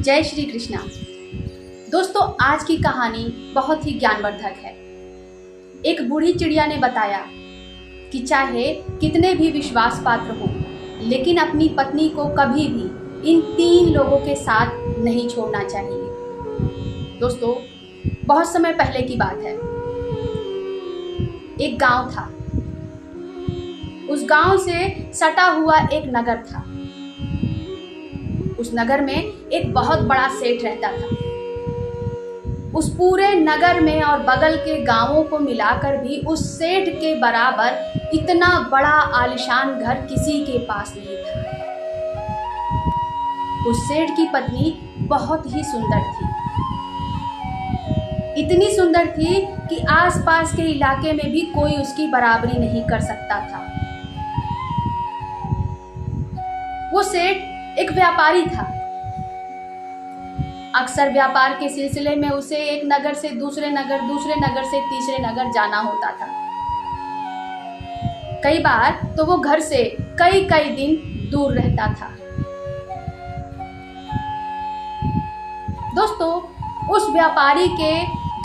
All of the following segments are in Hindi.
जय श्री कृष्णा। दोस्तों, आज की कहानी बहुत ही ज्ञानवर्धक है। एक बूढ़ी चिड़िया ने बताया कि चाहे कितने भी विश्वास पात्र हों, लेकिन अपनी पत्नी को कभी भी इन 3 लोगों के साथ नहीं छोड़ना चाहिए। दोस्तों, बहुत समय पहले की बात है। एक गांव था। उस गांव से सटा हुआ एक नगर था। उस नगर में एक बहुत बड़ा सेठ रहता था। उस पूरे नगर में और बगल के गांवों को मिलाकर भी उस सेठ के बराबर इतना बड़ा आलीशान घर किसी के पास नहीं था। उस सेठ की पत्नी बहुत ही सुंदर थी। इतनी सुंदर थी कि आसपास के इलाके में भी कोई उसकी बराबरी नहीं कर सकता था। वो सेठ एक व्यापारी था। अक्सर व्यापार के सिलसिले में उसे एक नगर से दूसरे नगर से तीसरे नगर जाना होता था। कई बार तो वो घर से कई दिन दूर रहता था। दोस्तों, उस व्यापारी के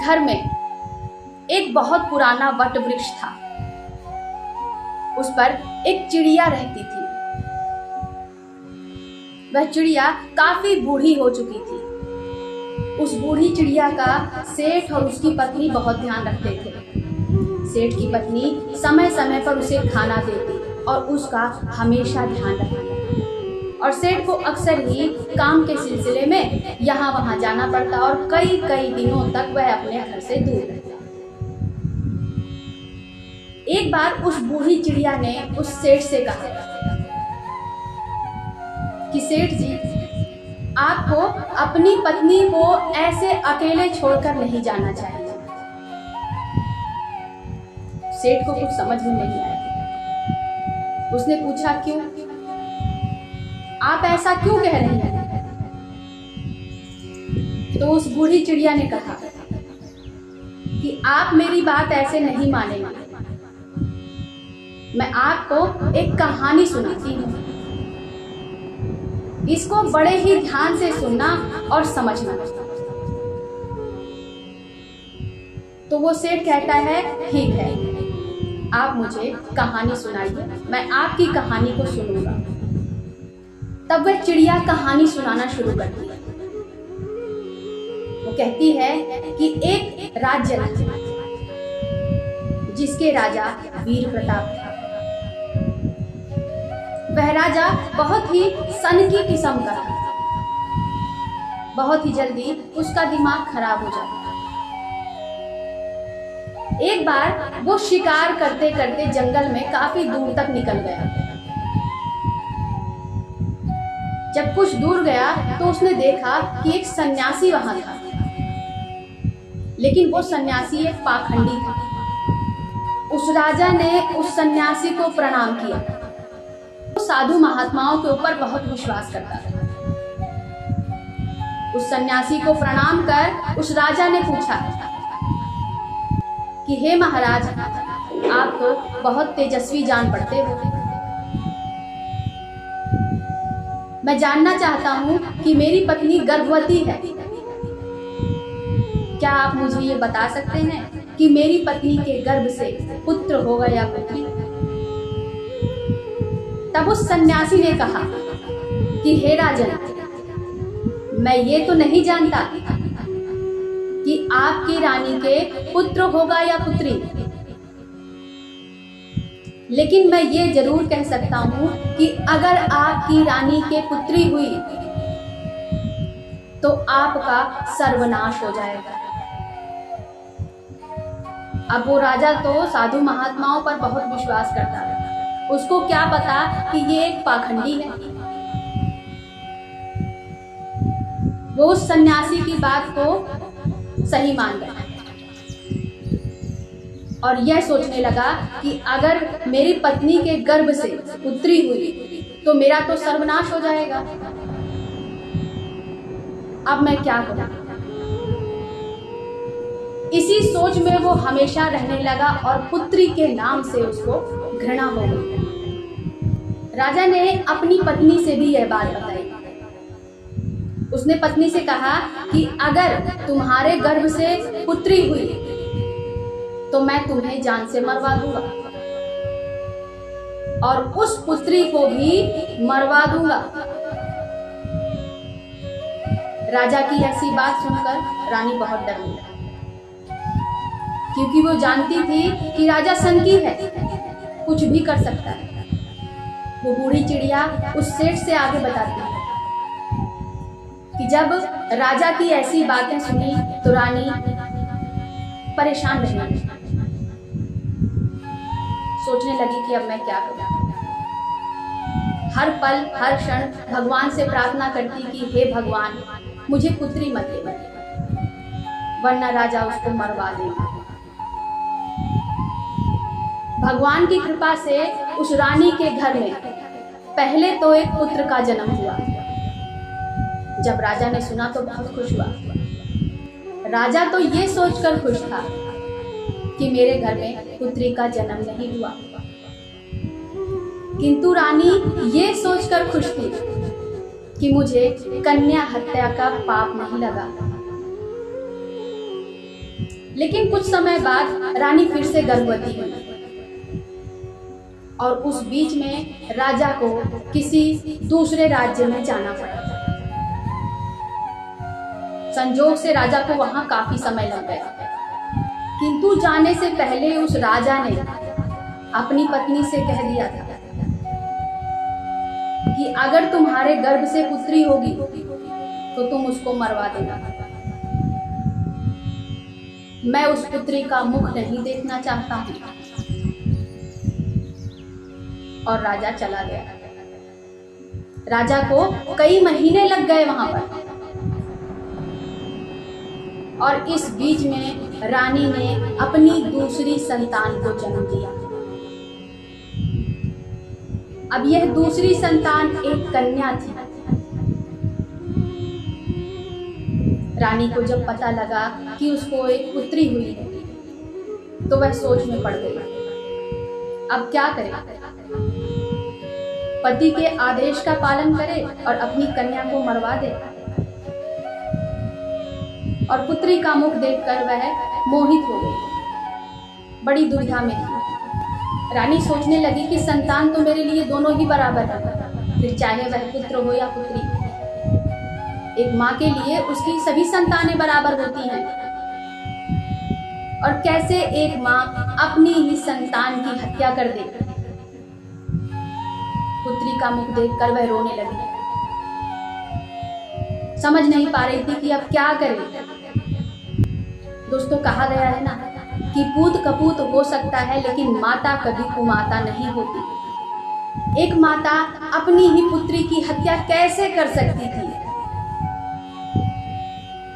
घर में एक बहुत पुराना वट वृक्ष था। उस पर एक चिड़िया रहती थी। वह चिड़िया काफी बूढ़ी हो चुकी थी। उस बूढ़ी चिड़िया का सेठ और उसकी पत्नी बहुत ध्यान रखते थे। सेठ की पत्नी समय समय पर उसे खाना देती और उसका हमेशा ध्यान रखती। और सेठ को अक्सर ही काम के सिलसिले में यहाँ वहाँ जाना पड़ता और कई दिनों तक वह अपने घर से दूर रहता। एक बार उस बूढ़ी चिड़िया ने उस सेठ से कहा कि सेठ जी, आपको अपनी पत्नी को ऐसे अकेले छोड़कर नहीं जाना चाहिए। सेठ को कुछ समझ में नहीं आया। उसने पूछा, क्यों? आप ऐसा क्यों कह रही हैं? तो उस बूढ़ी चिड़िया ने कहा कि आप मेरी बात ऐसे नहीं मानेंगे। मैं आपको एक कहानी सुनाती हूँ। इसको बड़े ही ध्यान से सुनना और समझना। तो वो सेठ कहता है, ठीक है, आप मुझे कहानी सुनाइए, मैं आपकी कहानी को सुनूंगा। तब वह चिड़िया कहानी सुनाना शुरू करती है। वो कहती है कि एक राज्य था जिसके राजा वीर प्रताप था। वह राजा बहुत ही सनकी किस्म का था। बहुत ही जल्दी उसका दिमाग खराब हो जाता। एक बार वो शिकार करते करते जंगल में काफी दूर तक निकल गया। जब कुछ दूर गया तो उसने देखा कि एक सन्यासी वहां था। लेकिन वो सन्यासी एक पाखंडी था। उस राजा ने उस सन्यासी को प्रणाम किया। साधु महात्माओं के ऊपर बहुत विश्वास करता था। उस सन्यासी को प्रणाम कर उस राजा ने पूछा कि हे महाराज, आप तो बहुत तेजस्वी जान पड़ते हो। मैं जानना चाहता हूं कि मेरी पत्नी गर्भवती है। क्या आप मुझे ये बता सकते हैं कि मेरी पत्नी के गर्भ से पुत्र होगा या पुत्री? तब उस सन्यासी ने कहा कि हे राजन, मैं ये तो नहीं जानता कि आपकी रानी के पुत्र होगा या पुत्री, लेकिन मैं ये जरूर कह सकता हूं कि अगर आपकी रानी के पुत्री हुई तो आपका सर्वनाश हो जाएगा। अब वो राजा तो साधु महात्माओं पर बहुत विश्वास करता है। उसको क्या पता कि ये एक पाखंडी है। वो उस सन्यासी की बात को सही मान गया और यह सोचने लगा कि अगर मेरी पत्नी के गर्भ से पुत्री हुई तो मेरा तो सर्वनाश हो जाएगा। अब मैं क्या करूं? इसी सोच में वो हमेशा रहने लगा और पुत्री के नाम से उसको घृणा हो गई। राजा ने अपनी पत्नी से भी यह बात बताई। उसने पत्नी से कहा कि अगर तुम्हारे गर्भ से पुत्री हुई तो मैं तुम्हें जान से मरवा दूंगा और उस पुत्री को भी मरवा दूंगा। राजा की ऐसी बात सुनकर रानी बहुत डर गई, क्योंकि वो जानती थी कि राजा सनकी है, कुछ भी कर सकता है। वो बूढ़ी चिड़िया उस सेठ से आगे बताती है कि जब राजा की ऐसी बातें सुनी तो रानी परेशान रहने लगी, सोचने लगी कि अब मैं क्या करूं। हर पल हर क्षण भगवान से प्रार्थना करती कि हे भगवान, मुझे पुत्री मत दे, वरना राजा उसको मरवा देगा। भगवान की कृपा से उस रानी के घर में पहले तो एक पुत्र का जन्म हुआ। जब राजा ने सुना तो बहुत खुश हुआ। राजा तो ये सोचकर खुश था कि मेरे घर में पुत्री का जन्म नहीं हुआ, किंतु रानी ये सोचकर खुश थी कि मुझे कन्या हत्या का पाप नहीं लगा। लेकिन कुछ समय बाद रानी फिर से गर्भवती हुई और उस बीच में राजा को किसी दूसरे राज्य में जाना पड़ा। संजोग से राजा को वहां काफी समय लग गया, किंतु जाने से पहले उस राजा ने अपनी पत्नी से कह दिया था कि अगर तुम्हारे गर्भ से पुत्री होगी तो तुम उसको मरवा देना। मैं उस पुत्री का मुख नहीं देखना चाहता हूं। और राजा चला गया। राजा को कई महीने लग गए वहां पर, और इस बीच में रानी ने अपनी दूसरी संतान को जन्म दिया। अब यह दूसरी संतान एक कन्या थी। रानी को जब पता लगा कि उसको एक पुत्री हुई है तो वह सोच में पड़ गई, अब क्या करे। पति के आदेश का पालन करे और अपनी कन्या को मरवा दे, और पुत्री का मुख देखकर वह मोहित हो गई। बड़ी दुविधा में थी। रानी सोचने लगी कि संतान तो मेरे लिए दोनों ही बराबर है, फिर चाहे वह पुत्र हो या पुत्री। एक माँ के लिए उसकी सभी संतानें बराबर होती हैं, और कैसे एक माँ अपनी ही संतान की हत्या कर दे। पुत्री का मुख देखकर वह रोने लगी, समझ नहीं पा रही थी कि अब क्या करे। दोस्तों, कहा गया है ना कि पूत कपूत हो सकता है, लेकिन माता कभी कुमाता नहीं होती। एक माता अपनी ही पुत्री की हत्या कैसे कर सकती थी।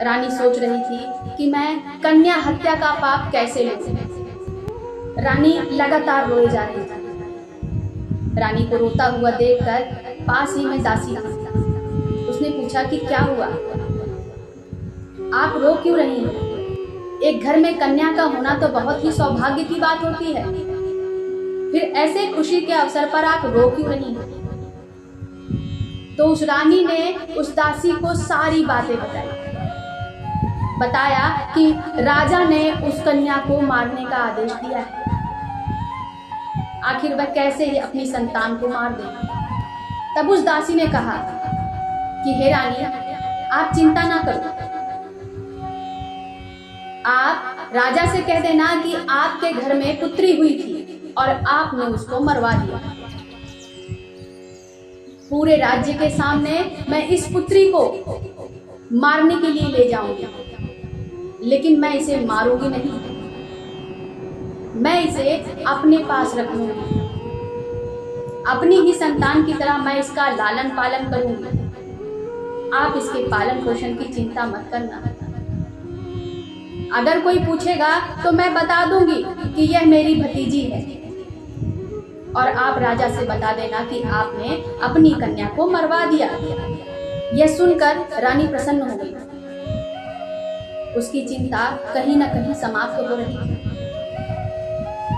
रानी सोच रही थी कि मैं कन्या हत्या का पाप कैसे लूं। रानी लगातार रोए जा रही थी। रानी को रोता हुआ देखकर पास ही में दासी थी। उसने पूछा कि क्या हुआ, आप रो क्यों रही हैं? एक घर में कन्या का होना तो बहुत ही सौभाग्य की बात होती है, फिर ऐसे खुशी के अवसर पर आप रो क्यों रही हैं? तो उस रानी ने उस दासी को सारी बातें बताया कि राजा ने उस कन्या को मारने का आदेश दिया है। आखिर वह कैसे ही अपनी संतान को मार दे। तब उस दासी ने कहा कि हे रानी, आप चिंता ना करो, आप राजा से कह देना कि आपके घर में पुत्री हुई थी और आपने उसको मरवा दिया। पूरे राज्य के सामने मैं इस पुत्री को मारने के लिए ले जाऊंगी, लेकिन मैं इसे मारूंगी नहीं, मैं इसे अपने पास रखूंगी। अपनी ही संतान की तरह मैं इसका लालन पालन करूंगी। आप इसके पालन पोषण की चिंता मत करना। अगर कोई पूछेगा तो मैं बता दूंगी कि यह मेरी भतीजी है, और आप राजा से बता देना कि आपने अपनी कन्या को मरवा दिया। यह सुनकर रानी प्रसन्न हो गई। उसकी चिंता कहीं न कहीं समाप्त हो रही थी।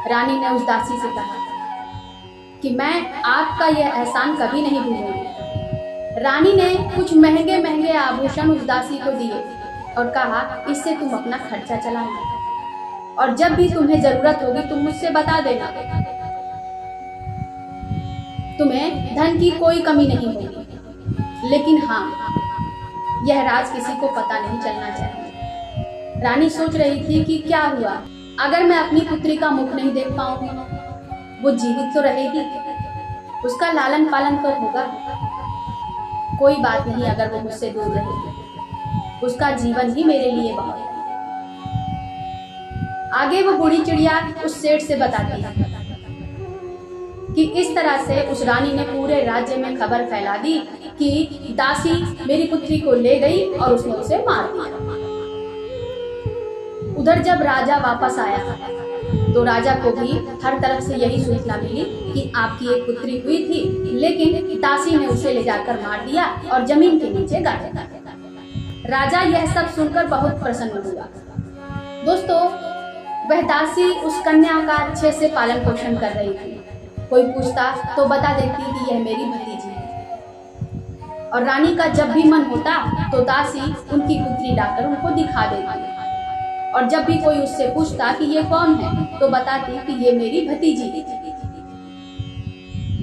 रानी ने उस दासी से कहा कि मैं आपका यह एहसान कभी नहीं भूलूंगी। रानी ने कुछ महंगे महंगे आभूषण उस दासी को दिए और कहा, इससे तुम अपना खर्चा चलाना और जब भी तुम्हें जरूरत होगी तुम मुझसे बता देना। तुम्हें धन की कोई कमी नहीं होगी, लेकिन हाँ, यह राज किसी को पता नहीं चलना चाहिए। रानी सोच रही थी कि क्या हुआ अगर मैं अपनी पुत्री का मुख नहीं देख पाऊंगी। वो जीवित तो रहेगी, उसका लालन पालन तो होगा। कोई बात नहीं अगर वो मुझसे दूर रहेगी, उसका जीवन ही मेरे लिए बहुत है। आगे वो बूढ़ी चिड़िया उस सेठ से बताती है कि इस तरह से उस रानी ने पूरे राज्य में खबर फैला दी कि दासी मेरी पुत्री को ले गई और उसने उसे मार दिया। उधर जब राजा वापस आया तो राजा को भी हर तरफ से यही सूचना मिली कि आपकी एक पुत्री हुई थी, लेकिन दासी ने उसे ले जाकर मार दिया और जमीन के नीचे गाड़ दिया। राजा यह सब सुनकर बहुत प्रसन्न हुआ। दोस्तों, वह दासी उस कन्या का अच्छे से पालन पोषण कर रही थी। कोई पूछता तो बता देती कि यह मेरी भतीजी है, और रानी का जब भी मन होता तो दासी उनकी पुत्री लाकर उनको दिखा देती, और जब भी कोई उससे पूछता कि ये कौन है तो बताती कि ये मेरी भतीजी है।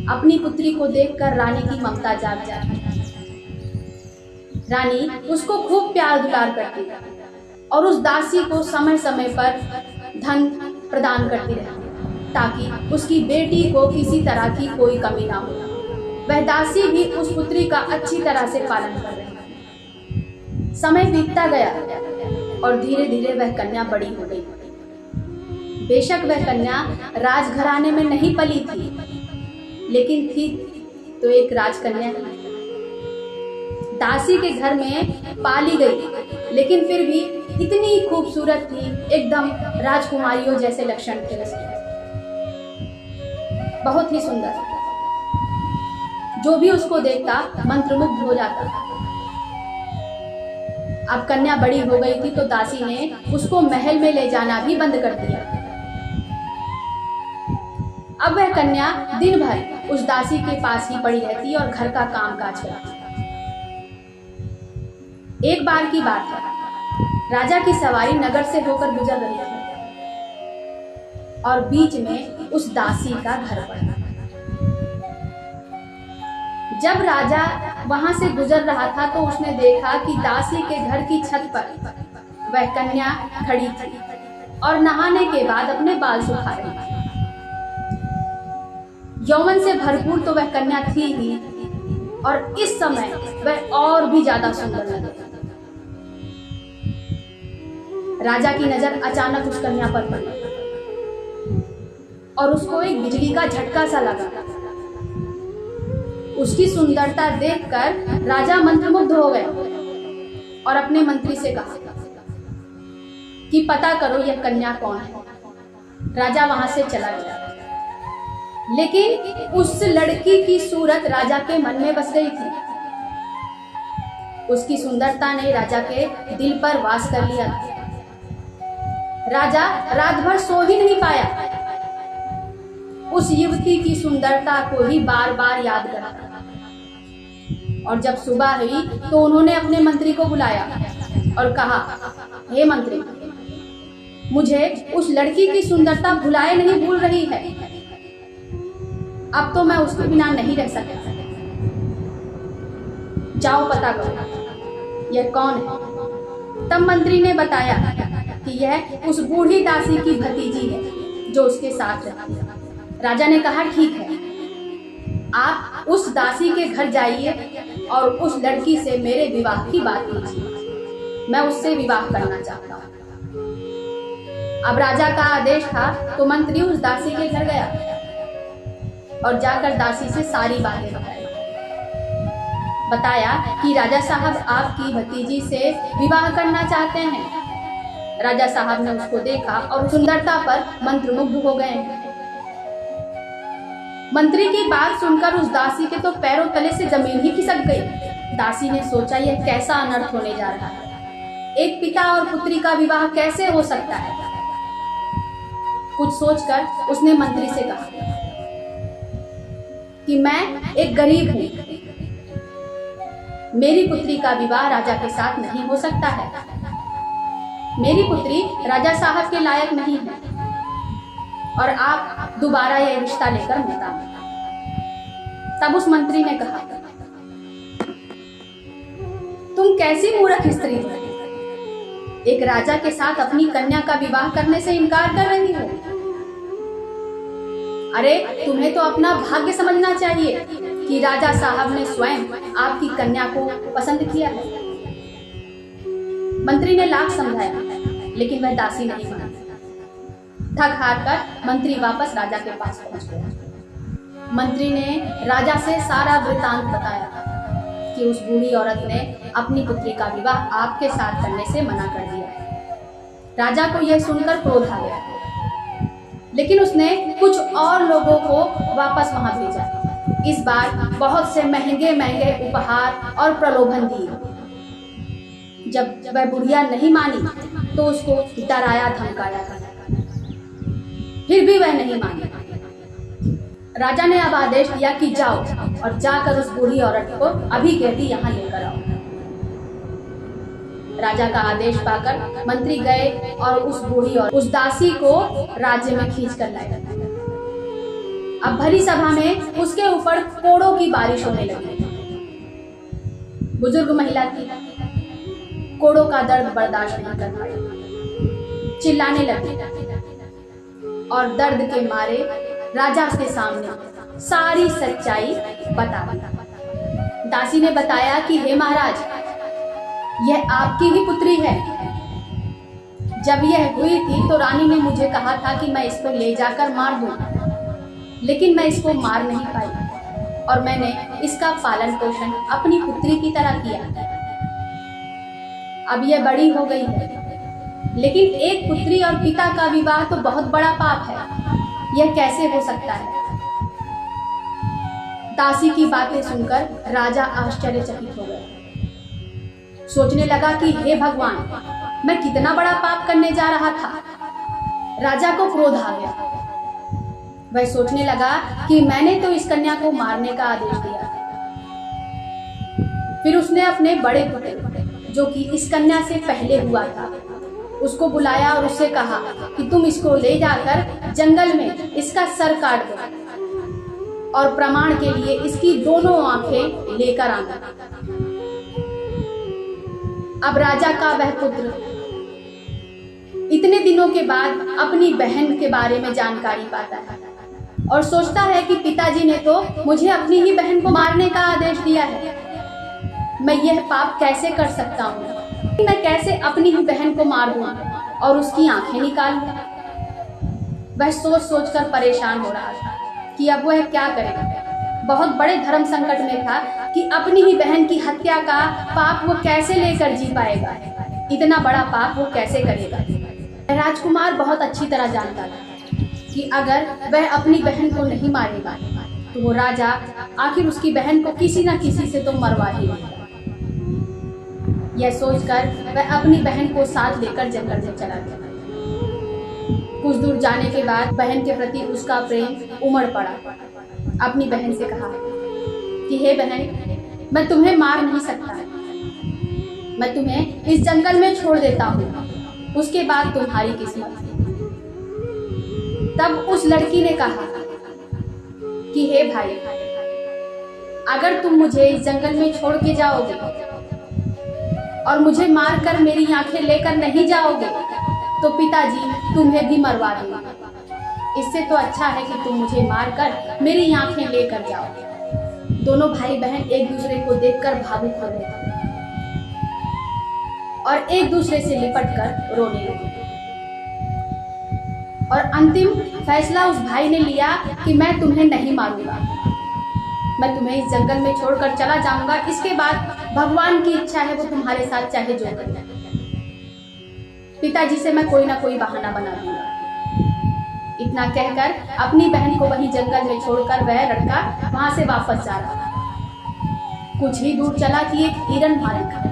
अपनी पुत्री को देखकर रानी की ममता जाग जाती। रानी उसको खूब प्यार दुलार करती और उस दासी को समय समय पर धन प्रदान करती रहती ताकि उसकी बेटी को किसी तरह की कोई कमी ना हो। वह दासी भी उस पुत्री का अच्छी तरह से पालन कर रही थी। समय बीतता गया और धीरे धीरे वह कन्या बड़ी हो गई। बेशक वह कन्या राजघराने में नहीं पली थी, लेकिन थी तो एक राजकन्या। दासी के घर में पाली गई, लेकिन फिर भी इतनी खूबसूरत थी, एकदम राजकुमारियों जैसे लक्षण थे उसके, बहुत ही सुंदर। जो भी उसको देखता मंत्रमुग्ध हो जाता। अब कन्या बड़ी हो गई थी तो दासी ने उसको महल में ले जाना भी बंद कर दिया। अब वह कन्या दिन भर उस दासी के पास ही पड़ी रहती और घर का कामकाज करती। एक बार की बात है, राजा की सवारी नगर से होकर गुजर रही थी और बीच में उस दासी का घर पड़ा। जब राजा वहां से गुजर रहा था तो उसने देखा कि दासी के घर की छत पर वह कन्या खड़ी थी और नहाने के बाद अपने बाल सुखा रही थी। यौवन से भरपूर तो वह कन्या थी ही, और इस समय वह और भी ज्यादा सुंदर लगी। राजा की नजर अचानक उस कन्या पर पड़ी और उसको एक बिजली का झटका सा लगा। उसकी सुंदरता देखकर राजा मंत्रमुग्ध हो गए और अपने मंत्री से कहा कि पता करो यह कन्या कौन है। राजा वहां से चला गया, लेकिन उस लड़की की सूरत राजा के मन में बस गई थी। उसकी सुंदरता ने राजा के दिल पर वास कर लिया। राजा रात भर सो ही नहीं पाया, उस युवती की सुंदरता को ही बार बार याद करता। और जब सुबह हुई तो उन्होंने अपने मंत्री को बुलाया और कहा, हे मंत्री, मुझे उस लड़की की सुंदरता भुलाए नहीं भूल रही है। अब तो मैं उसके बिना नहीं रह सकता। जाओ पता करो यह कौन है। तब मंत्री ने बताया कि यह उस बूढ़ी दासी की भतीजी है जो उसके साथ रहती है। राजा ने कहा, ठीक है, आप उस दासी के घर जाइए और उस लड़की से मेरे विवाह की बात कीजिए। मैं उससे विवाह करना चाहता हूँ। अब राजा का आदेश था तो मंत्री उस दासी के घर गया और जाकर दासी से सारी बातें बताया कि राजा साहब आपकी भतीजी से विवाह करना चाहते हैं। राजा साहब ने उसको देखा और सुंदरता पर मंत्रमुग्ध हो गए। मंत्री की बात सुनकर उस दासी के तो पैरों तले से जमीन ही खिसक गई। दासी ने सोचा, यह कैसा अनर्थ होने जा रहा है। एक पिता और पुत्री का विवाह कैसे हो सकता है। कुछ सोचकर उसने मंत्री से कहा कि मैं एक गरीब हूं मेरी पुत्री का विवाह राजा के साथ नहीं हो सकता है। मेरी पुत्री राजा साहब के लायक नहीं है और आप दोबारा यह रिश्ता लेकर मत आना। तब उस मंत्री ने कहा, तुम कैसी मूर्ख स्त्री हो, एक राजा के साथ अपनी कन्या का विवाह करने से इनकार कर रही हो। अरे तुम्हें तो अपना भाग्य समझना चाहिए कि राजा साहब ने स्वयं आपकी कन्या को पसंद किया है। मंत्री ने लाख समझाया, लेकिन वह दासी नहीं मानी। थक हार कर मंत्री वापस राजा के पास पहुंच गया। मंत्री ने राजा से सारा वृतांत बताया कि उस बूढ़ी औरत ने अपनी पुत्री का विवाह आपके साथ करने से मना कर दिया। राजा को यह सुनकर क्रोध आ गया, लेकिन उसने कुछ और लोगों को वापस वहां भेजा। इस बार बहुत से महंगे महंगे उपहार और प्रलोभन दिए। जब वह बुढ़िया नहीं मानी तो उसको डराया धमकाया, फिर भी वह नहीं मानी। राजा ने अब आदेश दिया कि जाओ और जाकर उस बूढ़ी औरत को अभी कहती यहाँ लेकर आओ। राजा का आदेश पाकर मंत्री गए और उस बूढ़ी और उस दासी को राज्य में खींच कर लाए। अब भरी सभा में उसके ऊपर कोड़ों की बारिश होने लगी। बुजुर्ग महिला थी, कोड़ों का दर्द बर्दाश्त नहीं कर पाई, चिल्लाने लगी और दर्द के मारे राजा के सामने सारी सच्चाई बता दी। दासी ने बताया कि हे महाराज, यह आपकी ही पुत्री है। जब यह हुई थी तो रानी ने मुझे कहा था कि मैं इसको ले जाकर मार दूं, लेकिन मैं इसको मार नहीं पाई और मैंने इसका पालन पोषण अपनी पुत्री की तरह किया। अब यह बड़ी हो गई है, लेकिन एक पुत्री और पिता का विवाह तो बहुत बड़ा पाप है, यह कैसे हो सकता है? दासी की बातें सुनकर राजा आश्चर्यचकित हो गया। सोचने लगा कि हे भगवान, मैं कितना बड़ा पाप करने जा रहा था। राजा को क्रोध आ गया। वह सोचने लगा कि मैंने तो इस कन्या को मारने का आदेश दिया। फिर उसने अपने बड़े पुत्र, जो कि इस कन्या से पहले हुआ था, उसको बुलाया और उससे कहा कि तुम इसको ले जाकर जंगल में इसका सर काट दो और प्रमाण के लिए इसकी दोनों आंखें लेकर आना। अब राजा का वह पुत्र इतने दिनों के बाद अपनी बहन के बारे में जानकारी पाता है और सोचता है कि पिताजी ने तो मुझे अपनी ही बहन को मारने का आदेश दिया है। मैं यह पाप कैसे कर सकता हूँ? मैं कैसे अपनी ही बहन को मार दूं और उसकी आंखें निकाल दूं? वह सोच सोच कर परेशान हो रहा था कि अब वह क्या करेगा। बहुत बड़े धर्म संकट में था कि अपनी ही बहन की हत्या का पाप वो कैसे लेकर जी पाएगा। इतना बड़ा पाप वो कैसे करेगा? राजकुमार बहुत अच्छी तरह जानता था कि अगर वह अपनी बहन को नहीं मारेगा तो वो राजा आखिर उसकी बहन को किसी न किसी से तो मरवा ही देगा। यह सोचकर वह अपनी बहन को साथ लेकर जंगल में चला गया। कुछ दूर जाने के बाद बहन के प्रति उसका प्रेम उमड़ पड़ा। अपनी बहन से कहा कि हे बहन, मैं तुम्हें मार नहीं सकता, मैं तुम्हें इस जंगल में छोड़ देता हूँ, उसके बाद तुम्हारी किस्मत। तब उस लड़की ने कहा कि हे भाई, अगर तुम मुझे इस जंगल में छोड़ के जाओगे और मुझे मारकर मेरी आंखें लेकर नहीं जाओगे तो पिताजी तुम्हें भी मरवा देंगे। इससे तो अच्छा है कि तुम मुझे मारकर मेरी आंखें लेकर जाओ। दोनों भाई बहन एक दूसरे को देखकर भावुक हो गए और एक दूसरे से लिपटकर रोने लगे। और अंतिम फैसला उस भाई ने लिया कि मैं तुम्हें नहीं मारूंगा, मैं तुम्हें इस जंगल में छोड़कर चला जाऊंगा। इसके बाद भगवान की इच्छा है वो तुम्हारे साथ चाहे जो करे। पिताजी से मैं कोई ना कोई बहाना बना दूंगा। इतना कहकर अपनी बहन को वहीं जंगल में छोड़कर वह लड़का वहां से वापस जा रहा था। कुछ ही दूर चला कि एक हिरन वहां दिखा।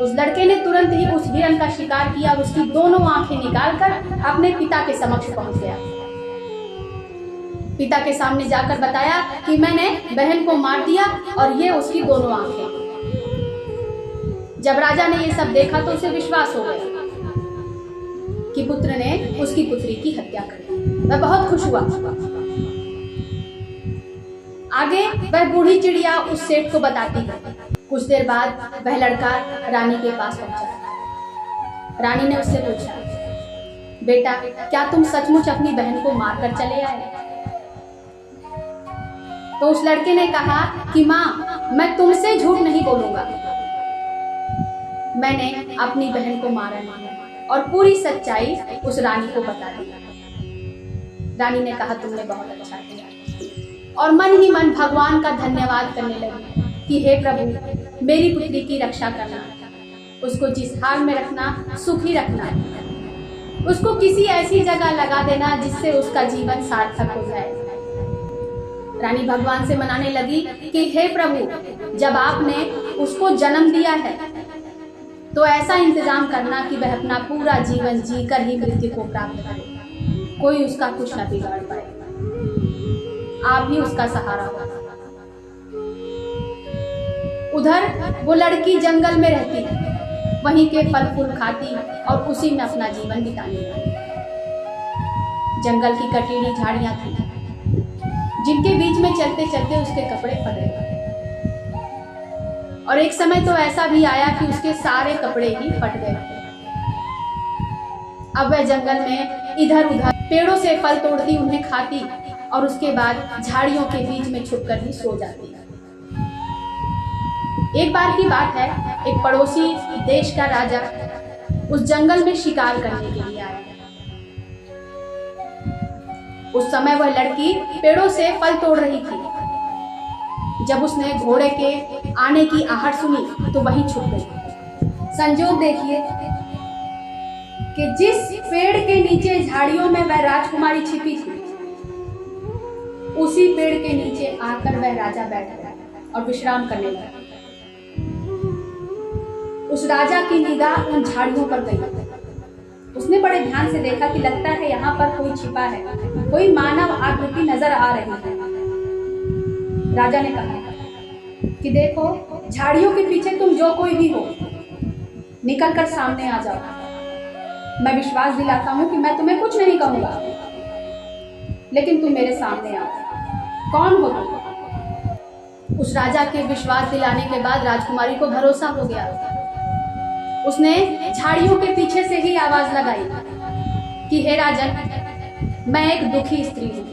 उस लड़के ने तुरंत ही उस हिरन का शिकार किया और उसकी दोनों आंखें निकालकर अपने पिता के समक्ष पहुंच गया। पिता के सामने जाकर बताया कि मैंने बहन को मार दिया और ये उसकी दोनों आंखें। जब राजा ने ये सब देखा तो उसे विश्वास हो गया कि पुत्र ने उसकी पुत्री की हत्या कर दी। वह बहुत खुश हुआ। आगे वह बूढ़ी चिड़िया उस सेठ को बताती है। कुछ देर बाद वह लड़का रानी के पास पहुंचा। रानी ने उससे पूछा, बेटा क्या तुम सचमुच अपनी बहन को मारकर चले आए? तो उस लड़के ने कहा कि माँ, मैं तुमसे झूठ नहीं बोलूंगा, मैंने अपनी बहन को मारा नहीं। और पूरी सच्चाई उस रानी को बता दी। रानी ने कहा, तुमने बहुत अच्छा किया, और मन ही मन भगवान का धन्यवाद करने लगी कि हे प्रभु, मेरी पुत्री की रक्षा करना, उसको जिस हाल में रखना, सुखी रखना, उसको किसी ऐसी जगह लगा देना जिससे उसका जीवन सार्थक हो जाए। रानी भगवान से मनाने लगी कि हे प्रभु, जब आपने उसको जन्म दिया है तो ऐसा इंतजाम करना कि वह अपना पूरा जीवन जीकर ही मृत्यु को प्राप्त करे, कोई उसका कुछ न बिगाड़ पाए, आप ही उसका सहारा हो। उधर वो लड़की जंगल में रहती है, वहीं के फल फूल खाती और उसी में अपना जीवन बिताने लगी। जंगल की कटीली झाड़ियां थी जिनके बीच में चलते चलते उसके कपड़े फट गए, और एक समय तो ऐसा भी आया कि उसके सारे कपड़े ही फट गए। अब वह जंगल में इधर उधर पेड़ों से फल तोड़ती, उन्हें खाती और उसके बाद झाड़ियों के बीच में छुपकर ही सो जाती। एक बार की बात है, एक पड़ोसी देश का राजा उस जंगल में शिकार करने के लिए आया। उस समय वह लड़की पेड़ों से फल तोड़ रही थी। जब उसने घोड़े के आने की आहट सुनी तो वहीं छुप गई। संजोग देखिए कि जिस पेड़ के नीचे झाड़ियों में वह राजकुमारी छिपी थी, उसी पेड़ के नीचे आकर वह राजा बैठ गया और विश्राम करने लगा। उस राजा की निगाह उन झाड़ियों पर गई। उसने बड़े ध्यान से देखा कि लगता है यहाँ पर कोई छिपा है, कोई मानव आकृति नजर आ रही है। राजा ने कहा कि देखो, झाड़ियों के पीछे तुम जो कोई भी हो, निकलकर सामने आ जाओ। मैं विश्वास दिलाता हूँ कि मैं तुम्हें कुछ नहीं कहूंगा, लेकिन तुम मेरे सामने आओ। कौन हो तुम? उस राजा के विश्वास दिलाने के बाद राजकुमारी को भरोसा हो गया। उसने झाड़ियों के पीछे से ही आवाज लगाई कि हे राजन, मैं एक दुखी स्त्री हूँ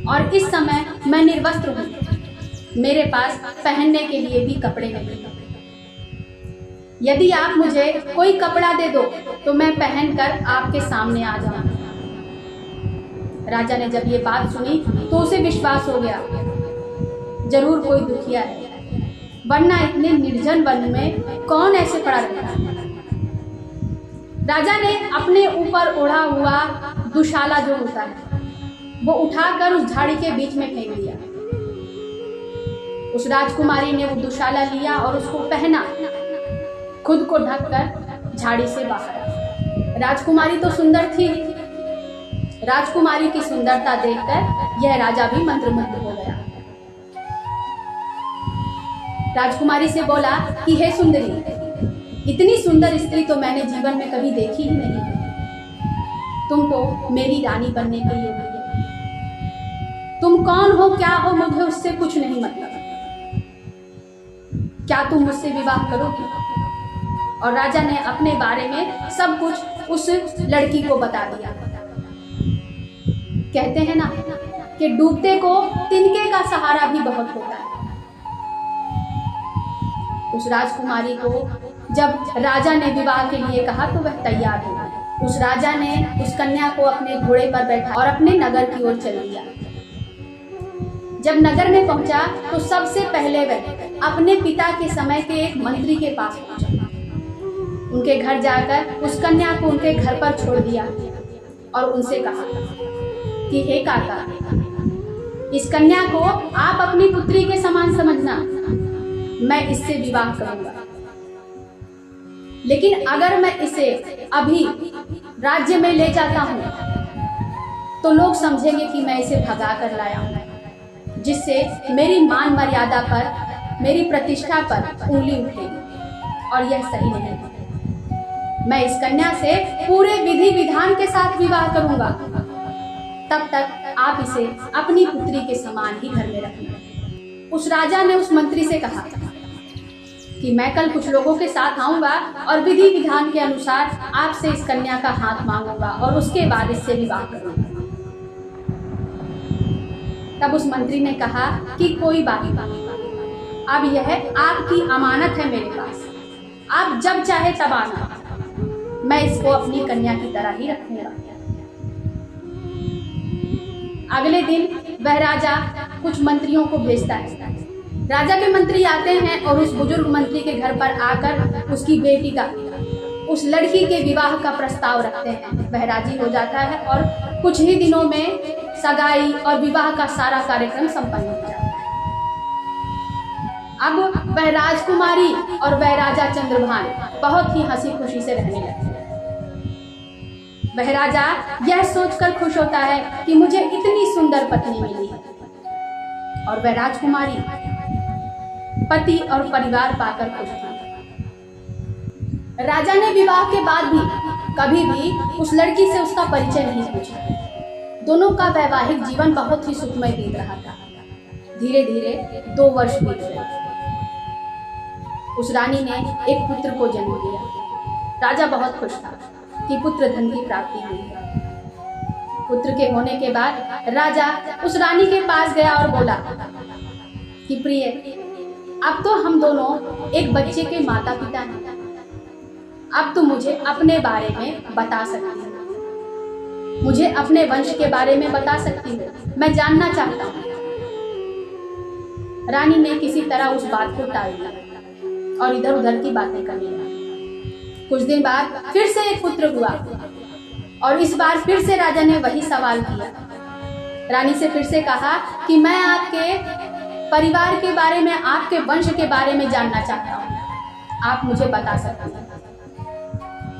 और इस समय मैं निर्वस्त्र हूँ, मेरे पास पहनने के लिए भी कपड़े नहीं। यदि आप मुझे कोई कपड़ा दे दो तो मैं पहनकर आपके सामने आ जाऊंगा। राजा ने जब ये बात सुनी तो उसे विश्वास हो गया, जरूर कोई दुखिया है, वरना इतने निर्जन वन में कौन ऐसे पड़ा रहता है। राजा ने अपने ऊपर ओढ़ा हुआ दुशाला जो होता है वो उठाकर उस झाड़ी के बीच में फेंक दिया। उस राजकुमारी ने वो दुशाला लिया और उसको पहना, खुद को ढककर झाड़ी से बाहर। राजकुमारी तो सुंदर थी। राजकुमारी की सुंदरता देखकर यह राजा भी मंत्रमुग्ध हो गया। राजकुमारी से बोला कि हे सुंदरी, इतनी सुंदर स्त्री तो मैंने जीवन में कभी देखी ही नहीं। तुम तो मेरी रानी बनने के योग्य हो। तुम कौन हो, क्या हो, मुझे उससे कुछ नहीं मतलब। क्या तुम मुझसे विवाह करोगी? और राजा ने अपने बारे में सब कुछ उस लड़की को बता दिया। कहते हैं ना कि डूबते को तिनके का सहारा भी बहुत होता है। उस राजकुमारी को जब राजा ने विवाह के लिए कहा तो वह तैयार हो गई। उस राजा ने उस कन्या को अपने घोड़े पर बैठा और अपने नगर की ओर चल दिया। जब नगर में पहुंचा तो सबसे पहले वह अपने पिता के समय के एक मंत्री के पास पहुंचा। उनके घर जाकर उस कन्या को उनके घर पर छोड़ दिया और उनसे कहा कि हे काका, इस कन्या को आप अपनी पुत्री के समान समझना, मैं इससे विवाह करूंगा। लेकिन अगर मैं इसे अभी राज्य में ले जाता हूं तो लोग समझेंगे कि मैं इसे भगा कर लाया हूं, जिससे मेरी मान मर्यादा पर, मेरी प्रतिष्ठा पर उंगली उठेगी। और यह सही नहीं है। मैं इस कन्या से पूरे विधि विधान के साथ विवाह करूंगा। तब तक आप इसे अपनी पुत्री के समान ही घर में रखना। उस राजा ने उस मंत्री से कहा कि मैं कल कुछ लोगों के साथ आऊंगा और विधि विधान के अनुसार आपसे इस कन्या का हाथ मांगूंगा और उसके बाद इससे विवाह करूंगा। तब उस मंत्री ने कहा कि कोई बात नहीं, अब यह आपकी अमानत है मेरे पास, आप जब चाहे तब आना, मैं इसको अपनी कन्या की तरह ही रखूंगा। अगले दिन वह राजा कुछ मंत्रियों को भेजता है। राजा के मंत्री आते हैं और उस बुजुर्ग मंत्री के घर पर आकर उसकी बेटी का, उस लड़की के विवाह का प्रस्ताव रखते हैं। वह राजी हो जाता है और कुछ ही दिनों में सगाई और विवाह का सारा कार्यक्रम संपन्न हो जाता है। अब वह राजकुमारी और वह राजा चंद्रभान बहुत ही हंसी खुशी से रहने लगते हैं। वह राजा यह सोचकर खुश होता है कि मुझे इतनी सुंदर पत्नी मिली है, और वह राजकुमारी पति और परिवार पाकर खुश थी। राजा ने विवाह के बाद भी कभी भी उस लड़की से उसका परिचय नहीं पूछा। दोनों का वैवाहिक जीवन बहुत ही सुखमय बीत रहा था। धीरे धीरे 2 वर्ष बीत गए। उस रानी ने एक पुत्र को जन्म दिया। राजा बहुत खुश था कि पुत्र धन की प्राप्ति हुई है। पुत्र के होने के बाद राजा उस रानी के पास गया और बोला कि प्रिय, अब तो हम दोनों एक बच्चे के माता पिता हैं। अब तुम मुझे अपने बारे में बता सकती हो, मुझे अपने वंश के बारे में बता सकती हो, मैं जानना चाहता हूँ। रानी ने किसी तरह उस बात को टाल दिया और इधर उधर की बातें करने लगी। कुछ दिन बाद फिर से एक पुत्र हुआ और इस बार फिर से राजा ने वही सवाल किया। रानी से फिर से कहा कि मैं आपके परिवार के बारे में, आपके वंश के बारे में जानना चाहता हूँ, आप मुझे बता सकते हैं।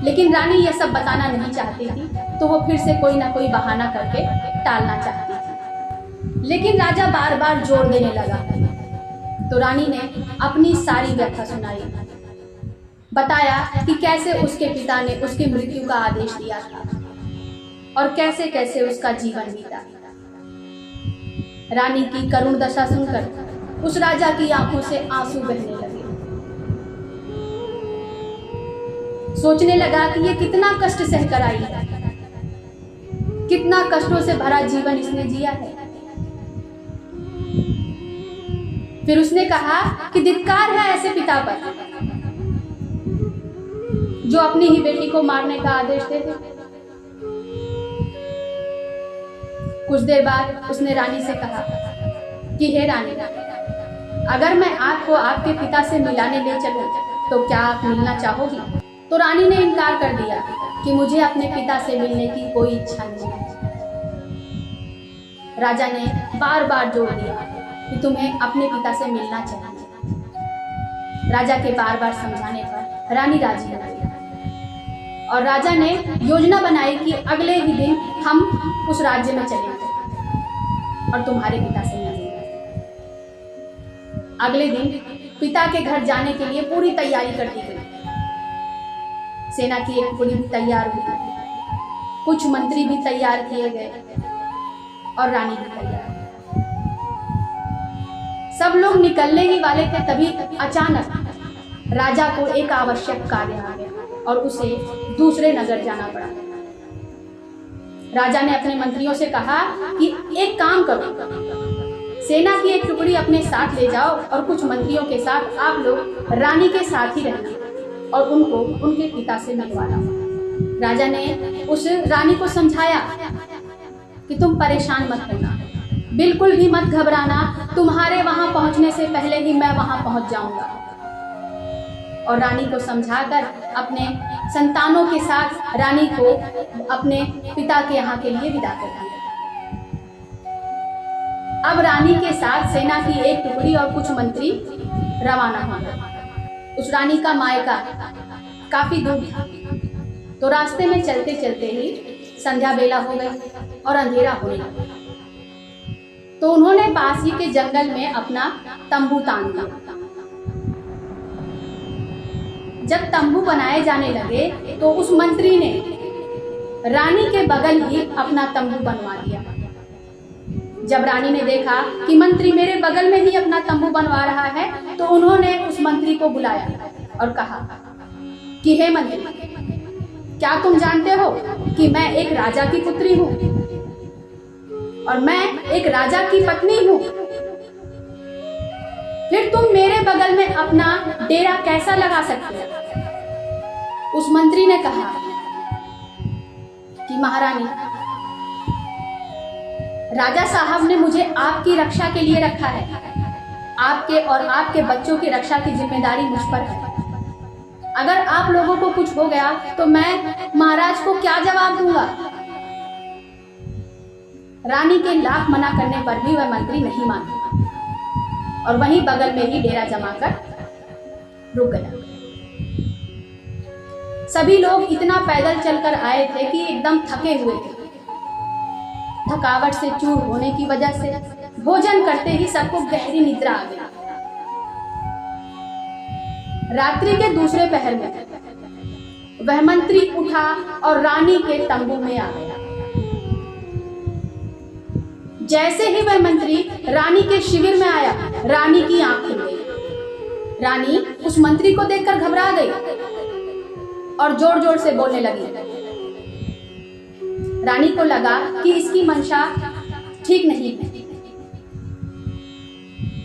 लेकिन रानी यह सब बताना नहीं चाहती थी, तो वो फिर से कोई ना कोई बहाना करके टालना चाहती थी। लेकिन राजा बार बार जोर देने लगा, तो रानी ने अपनी सारी व्यथा सुनाई, बताया कि कैसे उसके पिता ने उसकी मृत्यु का आदेश दिया था और कैसे कैसे उसका जीवन बीता। रानी की करुण दशा सुनकर उस राजा की आंखों से आंसू बहने लगे। सोचने लगा कि ये कितना कष्ट सहकर आई है, कितना कष्टों से भरा जीवन इसने जिया है। फिर उसने कहा कि धिक्कार है ऐसे पिता पर जो अपनी ही बेटी को मारने का आदेश दे दे। कुछ देर बाद उसने रानी से कहा कि हे रानी, अगर मैं आपको आपके पिता से मिलाने ले चलूं तो क्या आप मिलना चाहोगी? तो रानी ने इनकार कर दिया कि मुझे अपने पिता से मिलने की कोई इच्छा नहीं है। राजा ने बार बार जोर दिया कि तुम्हें अपने पिता से मिलना चाहिए। राजा के बार बार समझाने पर रानी राजी हो गई और राजा ने योजना बनाई कि अगले ही दिन हम उस राज्य में चलेंगे और तुम्हारे पिता से मिलेंगे। अगले दिन पिता के घर जाने के लिए पूरी तैयारी कर दी गई। सेना की एक टुकड़ी भी तैयार हुई, कुछ मंत्री भी तैयार किए गए और रानी भी तैयार। सब लोग निकलने ही वाले थे, तभी अचानक राजा को एक आवश्यक कार्य आ गया और उसे दूसरे नगर जाना पड़ा। राजा ने अपने मंत्रियों से कहा कि एक काम करो, सेना की एक टुकड़ी अपने साथ ले जाओ और कुछ मंत्रियों के साथ आप लोग रानी के साथ ही रहना और उनको उनके पिता से मिलवाना। राजा ने उस रानी को समझाया कि तुम परेशान मत होना, बिल्कुल भी मत घबराना, तुम्हारे वहां पहुंचने से पहले ही मैं वहां पहुंच जाऊंगा। और रानी को समझाकर अपने संतानों के साथ रानी को अपने पिता के यहाँ के लिए विदा कर दिया। अब रानी के साथ सेना की एक टुकड़ी और कुछ मंत्री रवाना हो गए। उस रानी का मायका काफी दूर था, तो रास्ते में चलते चलते ही संध्या बेला हो गई और अंधेरा होने लगा। तो उन्होंने पास ही के जंगल में अपना तंबू तान दिया। जब तंबू बनाए जाने लगे तो उस मंत्री ने रानी के बगल ही अपना तंबू बनवा दिया। जब रानी ने देखा कि मंत्री मेरे बगल में ही अपना तंबू बनवा रहा है तो उन्होंने उस मंत्री को बुलाया और कहा कि हे मंत्री, क्या तुम जानते हो कि मैं एक राजा की पुत्री हूं और मैं एक राजा की पत्नी हूं, फिर तुम मेरे बगल में अपना डेरा कैसा लगा सकते हो? उस मंत्री ने कहा कि महारानी, राजा साहब ने मुझे आपकी रक्षा के लिए रखा है। आपके और आपके बच्चों की रक्षा की जिम्मेदारी मुझ पर है। अगर आप लोगों को कुछ हो गया तो मैं महाराज को क्या जवाब दूंगा? रानी के लाख मना करने पर भी वह मंत्री नहीं माना और वहीं बगल में ही डेरा जमाकर रुक गया। सभी लोग इतना पैदल चलकर आए थे कि एकदम थके हुए थे। थकावट से चूर होने की वजह से भोजन करते ही सबको गहरी निद्रा आ गई। रात्रि के दूसरे पहर में वह मंत्री उठा और रानी के तंबू में आ गया। जैसे ही वह मंत्री रानी के शिविर में आया, रानी की आंख खुल गई। रानी उस मंत्री को देखकर घबरा गई और जोर जोर से बोलने लगी। रानी को लगा कि इसकी मंशा ठीक नहीं है,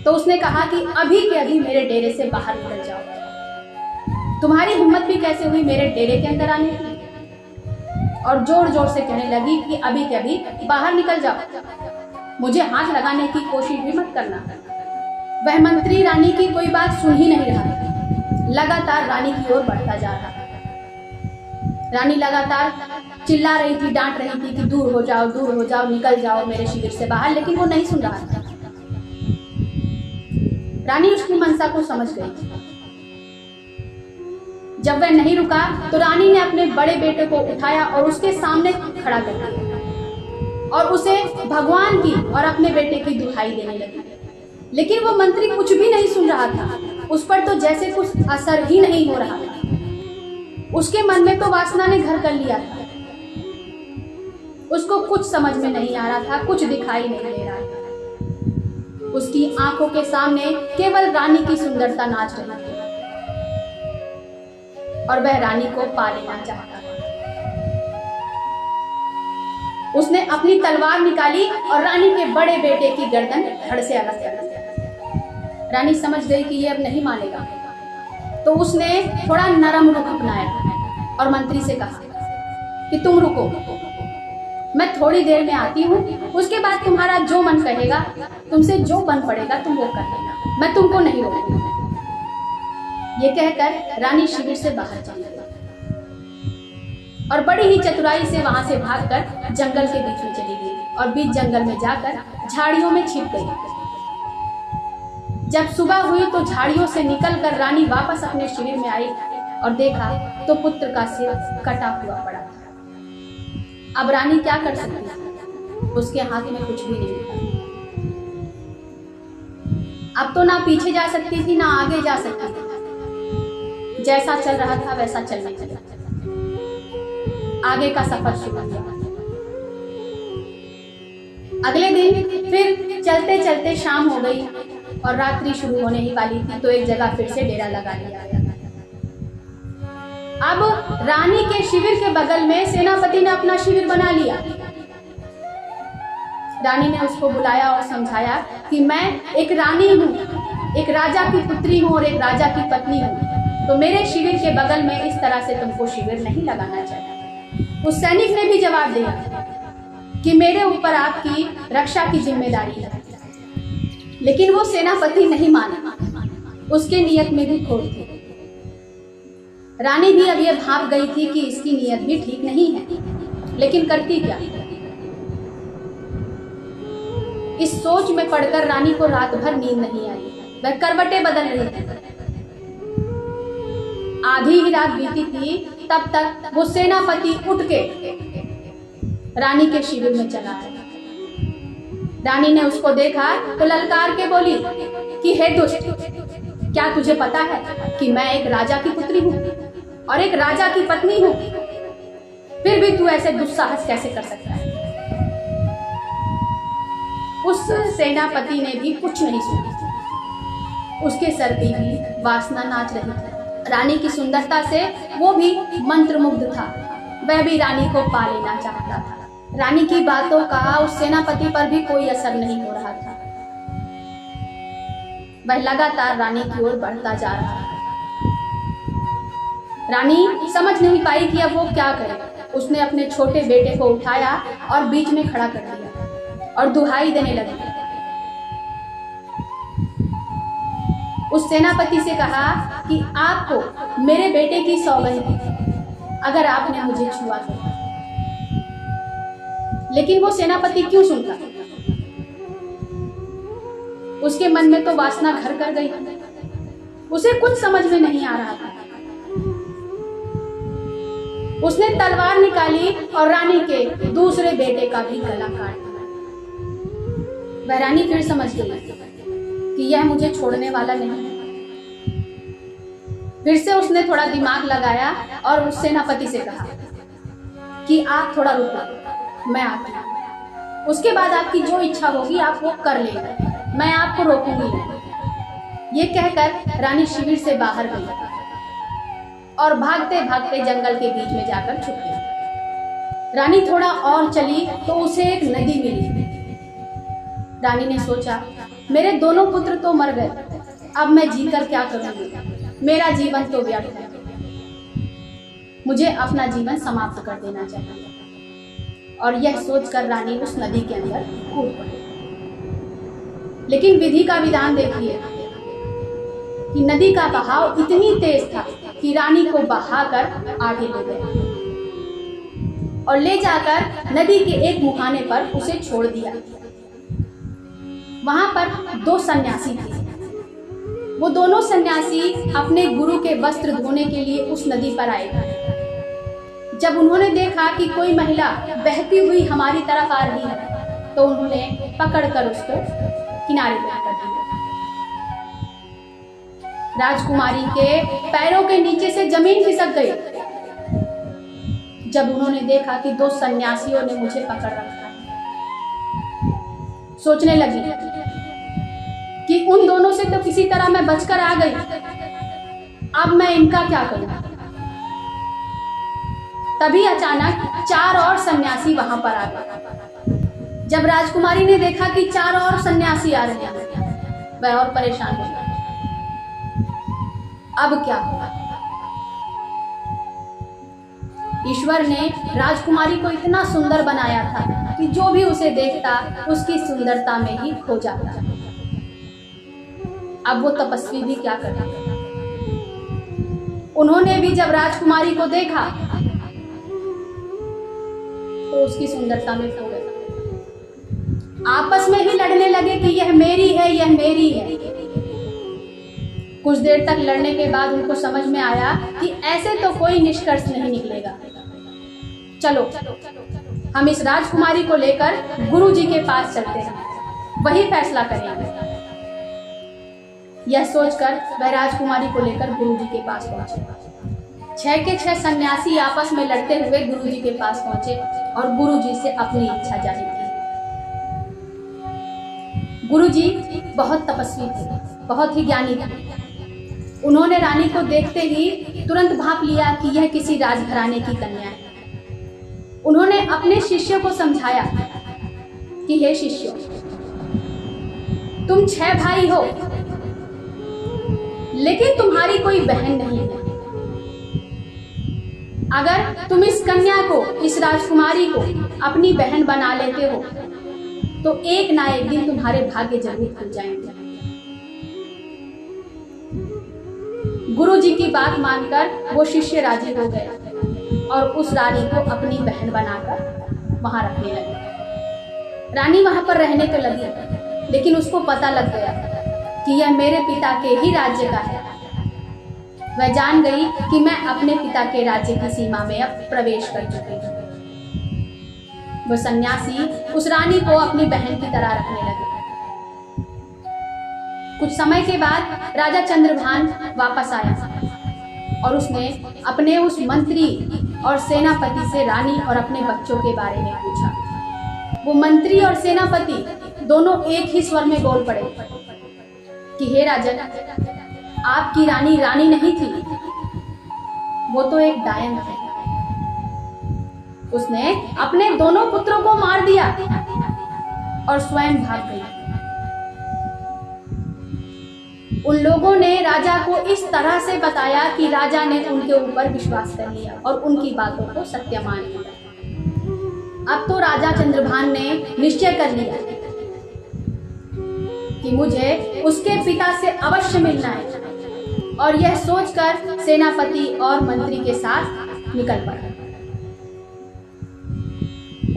तो उसने कहा कि अभी के अभी मेरे डेरे से बाहर निकल जाओ। तुम्हारी हिम्मत भी कैसे हुई मेरे डेरे के अंदर आने की? और जोर जोर से कहने लगी कि अभी के अभी बाहर निकल जाओ, मुझे हाथ लगाने की कोशिश भी मत करना। वह मंत्री रानी की कोई बात सुन ही नहीं रहा, लगातार रानी की ओर बढ़ता जा रहा। रानी लगातार चिल्ला रही थी, डांट रही थी कि दूर हो जाओ, निकल जाओ मेरे शिविर से बाहर, लेकिन वो नहीं सुन रहा था। रानी उसकी मनसा को समझ गई। जब वह नहीं रुका तो रानी ने अपने बड़े बेटे को उठाया और उसके सामने खड़ा कर दिया और उसे भगवान की और अपने बेटे की दुहाई देने लगी। लेकिन वो मंत्री कुछ भी नहीं सुन रहा था, उस पर तो जैसे कुछ असर ही नहीं हो रहा था। उसके मन में तो वासना ने घर कर लिया था। उसको कुछ समझ में नहीं आ रहा था, कुछ दिखाई नहीं दे रहा था। उसकी आंखों के सामने केवल रानी की सुंदरता नाच रही थी और वह रानी को पा लेना चाहता था। उसने अपनी तलवार निकाली और रानी के बड़े बेटे की गर्दन धड़ से अलग कर दी। रानी समझ गई कि ये अब नहीं मानेगा, तो उसने थोड़ा नरम रुख अपनाया और मंत्री से कहा कि तुम रुको, मैं थोड़ी देर में आती हूँ, उसके बाद तुम्हारा जो मन कहेगा, तुमसे जो बन पड़ेगा तुम वो कर लेना, मैं तुमको नहीं रोकूंगी। ये कहकर रानी शिविर से बाहर चली गई और बड़ी ही चतुराई से वहां से भागकर जंगल के बीच में चली गई और बीच जंगल में जाकर झाड़ियों में छिप गई। जब सुबह हुई तो झाड़ियों से निकलकर रानी वापस अपने शिविर में आई और देखा तो पुत्र का सिर कटा हुआ पड़ा था। अब रानी क्या कर सकती थी? उसके हाथ में कुछ भी नहीं था। अब तो ना पीछे जा सकती थी ना आगे जा सकती थी। जैसा चल रहा था वैसा चलने लगा। आगे का सफर शुरू हुआ। अगले दिन फिर चलते चलते शाम हो गई और रात्रि शुरू होने ही वाली थी, तो एक जगह फिर से डेरा लगा लिया। अब रानी के शिविर के बगल में सेनापति ने अपना शिविर बना लिया। रानी ने उसको बुलाया और समझाया कि मैं एक रानी हूँ, एक राजा की पुत्री हूँ और एक राजा की पत्नी हूँ, तो मेरे शिविर के बगल में इस तरह से तुमको शिविर नहीं लगाना चाहिए। उस सैनिक ने भी जवाब दिया कि मेरे ऊपर आपकी रक्षा की जिम्मेदारी है, लेकिन वो सेनापति नहीं माना, उसके नियत में भी खोट थी। रानी भी अब ये भाप गई थी कि इसकी नियत भी ठीक नहीं है, लेकिन करती क्या? इस सोच में पड़कर रानी को रात भर नींद नहीं आई। वह करवटें बदल रही थी। आधी ही रात बीती थी, तब तक वो सेनापति उठ के रानी के शिविर में चला आया। रानी ने उसको देखा तो ललकार के बोली कि हे दुष्ट, क्या तुझे पता है कि मैं एक राजा की पुत्री हूँ? और एक राजा की पत्नी हूं, फिर भी तू ऐसे दुस्साहस कैसे कर सकता है? उस सेनापति ने भी कुछ नहीं सुना। उसके सर पे भी वासना नाच रही थी। रानी की सुंदरता से वो भी मंत्रमुग्ध था। वह भी रानी को पा लेना चाहता था। रानी की बातों का उस सेनापति पर भी कोई असर नहीं हो रहा था। वह लगातार रानी की ओर बढ़ता जा रहा था। रानी समझ नहीं पाई कि अब वो क्या करे। उसने अपने छोटे बेटे को उठाया और बीच में खड़ा कर दिया और दुहाई देने लगी। उस सेनापति से कहा कि आपको मेरे बेटे की सौगंध है, अगर आपने मुझे छुआ तो। लेकिन वो सेनापति क्यों सुनता? उसके मन में तो वासना घर कर गई। उसे कुछ समझ में नहीं आ रहा था। उसने तलवार निकाली और रानी के दूसरे बेटे का भी गला काट दिया। वह रानी फिर समझ गई कि यह मुझे छोड़ने वाला नहीं है। फिर से उसने थोड़ा दिमाग लगाया और उस सेनापति से कहा कि आप थोड़ा रुको, मैं आती हूं। उसके बाद आपकी जो इच्छा होगी आप वो कर लेना, मैं आपको रोकूंगी नहीं। ये कहकर रानी शिविर से बाहर गई और भागते भागते जंगल के बीच में जाकर छुप गई। रानी थोड़ा और चली तो उसे एक नदी मिली। रानी ने सोचा, मेरे दोनों पुत्र तो मर गए, अब मैं जीकर क्या करूंगी? मेरा जीवन तो व्यर्थ है। मुझे अपना जीवन समाप्त कर देना चाहिए। और यह सोचकर रानी उस नदी के अंदर कूद पड़ी। लेकिन विधि का विधान देखिए कि नदी का बहाव इतनी तेज था कि रानी को बहाकर आगे ले गया और ले जाकर नदी के एक मुहाने पर उसे छोड़ दिया। वहां पर दो सन्यासी थे। वो दोनों सन्यासी अपने गुरु के वस्त्र धोने के लिए उस नदी पर आए। जब उन्होंने देखा कि कोई महिला बहती हुई हमारी तरफ आ रही है तो उन्होंने पकड़कर उसको किनारे पर कर दिया। राजकुमारी के पैरों के नीचे से जमीन खिसक गई जब उन्होंने देखा कि दो सन्यासियों ने मुझे पकड़ रखा है। सोचने लगी कि उन दोनों से तो किसी तरह मैं बचकर आ गई, अब मैं इनका क्या करूं? तभी अचानक चार और सन्यासी वहां पर आ गए। जब राजकुमारी ने देखा कि चार और सन्यासी आ रहे हैं, वह और परेशान हो गई। अब क्या होगा? ईश्वर ने राजकुमारी को इतना सुंदर बनाया था कि जो भी उसे देखता उसकी सुंदरता में ही खो जाता। अब वो तपस्वी भी क्या करता? उन्होंने भी जब राजकुमारी को देखा तो उसकी सुंदरता में खो गए। आपस में ही लड़ने लगे कि यह मेरी है, यह मेरी है। कुछ देर तक लड़ने के बाद उनको समझ में आया कि ऐसे तो कोई निष्कर्ष नहीं निकलेगा। चलो हम इस राजकुमारी को लेकर गुरुजी के पास चलते हैं, वही फैसला करेंगे। यह सोचकर वह राजकुमारी को लेकर गुरुजी के पास पहुंचे। 6 के 6 सन्यासी आपस में लड़ते हुए गुरुजी के पास पहुंचे और गुरुजी से अपनी इच्छा जाहिर की। गुरुजी बहुत तपस्वी थे, बहुत ही ज्ञानी थे। उन्होंने रानी को देखते ही तुरंत भांप लिया कि यह किसी राजघराने की कन्या है। उन्होंने अपने शिष्य को समझाया कि हे शिष्यों, तुम 6 भाई हो, लेकिन तुम्हारी कोई बहन नहीं है। अगर तुम इस कन्या को, इस राजकुमारी को अपनी बहन बना लेते हो तो एक ना एक दिन तुम्हारे भाग्य जरूर खुल जाएंगे। गुरु जी की बात मानकर वो शिष्य राजी हो गए और उस रानी को अपनी बहन बनाकर वहां रखने लगे। रानी वहां पर रहने तो लगी, लेकिन उसको पता लग गया कि यह मेरे पिता के ही राज्य का है। वह जान गई कि मैं अपने पिता के राज्य की सीमा में अब प्रवेश कर चुकी हूँ। वो सन्यासी उस रानी को अपनी बहन की तरह रखने लगे। कुछ समय के बाद राजा चंद्रभान वापस आया और उसने अपने उस मंत्री और सेनापति से रानी और अपने बच्चों के बारे में पूछा। वो मंत्री और सेनापति दोनों एक ही स्वर में बोल पड़े कि हे राजन, आपकी रानी रानी नहीं थी, वो तो एक डायन है। उसने अपने दोनों पुत्रों को मार दिया और स्वयं भाग गई। उन लोगों ने राजा को इस तरह से बताया कि राजा ने उनके ऊपर विश्वास कर लिया और उनकी बातों को सत्य मान लिया। अब तो राजा चंद्रभान ने निश्चय कर लिया कि मुझे उसके पिता से अवश्य मिलना है, और यह सोचकर सेनापति और मंत्री के साथ निकल पड़ा।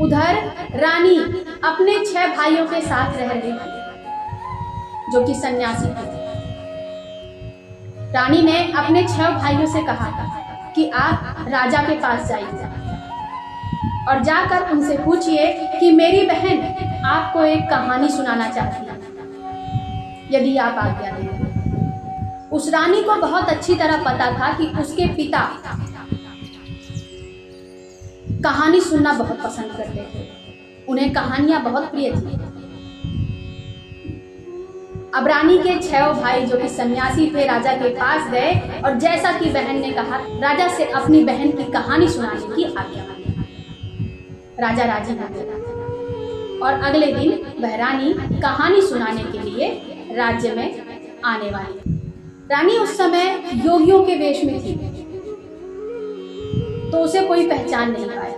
उधर रानी अपने 6 भाइयों के साथ रह रही थी जो कि सन्यासी थे। रानी ने अपने 6 भाइयों से कहा कि आप राजा के पास जाइए और जाकर उनसे पूछिए कि मेरी बहन आपको एक कहानी सुनाना चाहती है, यदि आप आज्ञा दें। उस रानी को बहुत अच्छी तरह पता था कि उसके पिता कहानी सुनना बहुत पसंद करते थे, उन्हें कहानियां बहुत प्रिय थी। अब रानी के 6 भाई जो कि सन्यासी थे राजा के पास गए और जैसा कि बहन ने कहा, राजा से अपनी बहन की कहानी सुनाने की आज्ञा मांगी। राजा राजी हो गया और अगले दिन वह रानी कहानी सुनाने के लिए राज्य में आने वाली। रानी उस समय योगियों के वेश में थी, तो उसे कोई पहचान नहीं पाया।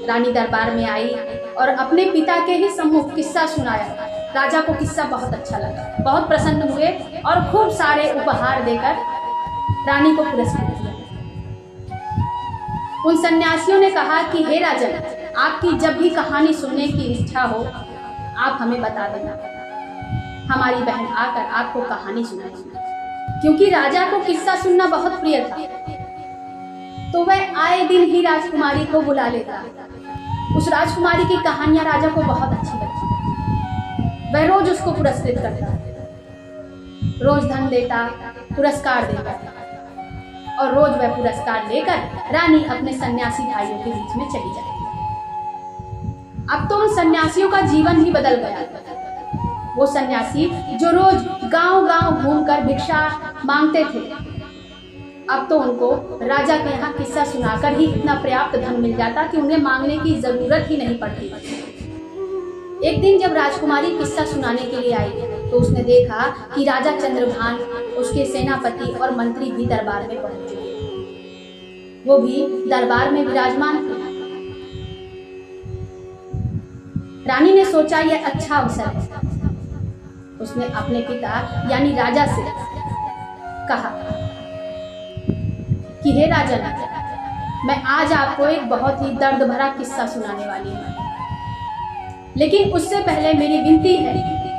रानी दरबार में आई और अपने पिता के ही सम्मुख किस्सा सुनाया। राजा को किस्सा बहुत अच्छा लगा, बहुत प्रसन्न हुए और खूब सारे उपहार देकर रानी को पुरस्कृत किया। उन सन्यासियों ने कहा कि हे राजन, आपकी जब भी कहानी सुनने की इच्छा हो आप हमें बता देना, हमारी बहन आकर आपको कहानी सुनाएगी। क्योंकि राजा को किस्सा सुनना बहुत प्रिय था, तो वह आए दिन ही राजकुमारी को बुला लेता। उस राजकुमारी की कहानियां राजा को बहुत अच्छी लगती। वह रोज उसको पुरस्कृत करता, रोज धन देता, पुरस्कार देता, और रोज वह पुरस्कार लेकर रानी अपने सन्यासी भाइयों के बीच में चली जाती। अब तो उन सन्यासियों का जीवन ही बदल गया। वो सन्यासी जो रोज गांव-गांव घूमकर भिक्षा मांगते थे, अब तो उनको राजा के यहाँ किस्सा सुनाकर ही इतना पर्याप्त धन मिल जाता कि उन्हें मांगने की जरूरत ही नहीं पड़ती। एक दिन जब राजकुमारी किस्सा सुनाने के लिए आई तो उसने देखा कि राजा चंद्रभान, उसके सेनापति और मंत्री भी दरबार में पहुंच चुके। वो भी दरबार में विराजमान थे। रानी ने सोचा यह अच्छा अवसर है। उसने अपने पिता यानी राजा से कहा कि हे राजन, मैं आज आपको एक बहुत ही दर्द भरा किस्सा सुनाने वाली हूँ, लेकिन उससे पहले मेरी विनती है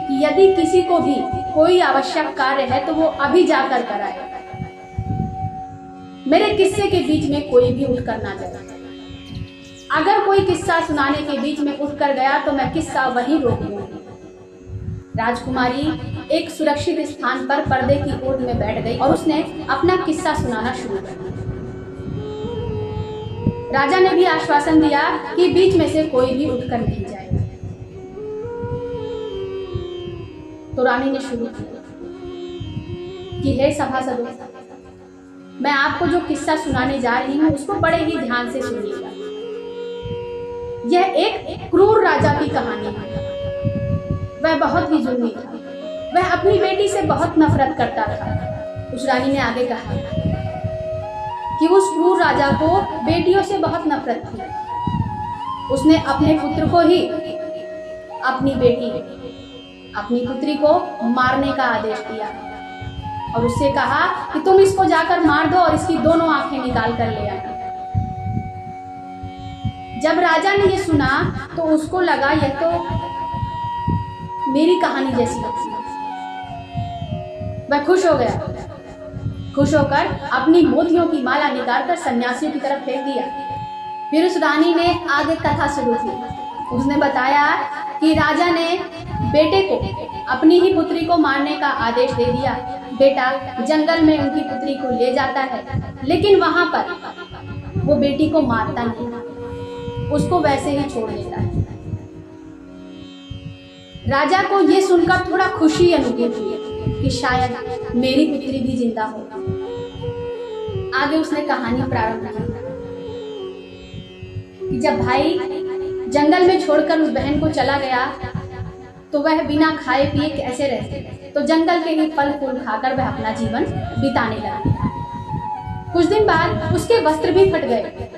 कि यदि किसी को भी कोई आवश्यक कार्य है तो वो अभी जाकर कराए। मेरे किस्से के बीच में कोई भी उठकर ना जाए। अगर कोई किस्सा सुनाने के बीच में उठकर गया तो मैं किस्सा वहीं रोक दूंगी। राजकुमारी एक सुरक्षित स्थान पर पर्दे की ओट में बैठ गई और उसने अपना किस्सा सुनाना शुरू कर दिया। राजा ने भी आश्वासन दिया कि बीच में से कोई भी उठकर नहीं जाएगा। तो रानी ने शुरू किया कि हे सभासदों, मैं आपको जो किस्सा सुनाने जा रही हूँ उसको बड़े ही ध्यान से सुनिएगा। यह एक क्रूर राजा की कहानी है। वह बहुत ही जुल्मी था। वह अपनी बेटी से बहुत नफरत करता था। उस रानी ने आगे कहा कि उस क्रूर राजा को बेटियों से बहुत नफरत थी। उसने अपने पुत्र को ही अपनी बेटी, अपनी पुत्री को मारने का आदेश दिया और उससे कहा कि तुम इसको जाकर मार दो और इसकी दोनों आंखें निकाल कर ले आना। जब राजा ने ये सुना तो उसको लगा यह तो मेरी कहानी जैसी लगती है। वह खुश हो गया। खुश होकर अपनी मोतियों की माला निकालकर सन्यासियों की तरफ फेंक दिया। फिर उस रानी ने आगे कथा शुरू की। उसने बताया कि राजा ने बेटे को, अपनी ही पुत्री को मारने का आदेश दे दिया। बेटा जंगल में उनकी पुत्री को ले जाता है, लेकिन वहां पर वो बेटी को मारता नहीं, उसको वैसे ही छोड़ देता है। राजा को ये सुनकर थोड़ा खुशी अनुभूत हुई कि शायद मेरी पुत्री भी जिंदा हो। आगे उसने कहानी प्रारंभ की कि जब भाई जंगल में छोड़कर उस बहन को चला गया तो वह बिना खाए पिए कैसे रहती, तो जंगल के ही फल फूल खाकर वह अपना जीवन बिताने लगा। कुछ दिन बाद उसके वस्त्र भी फट गए।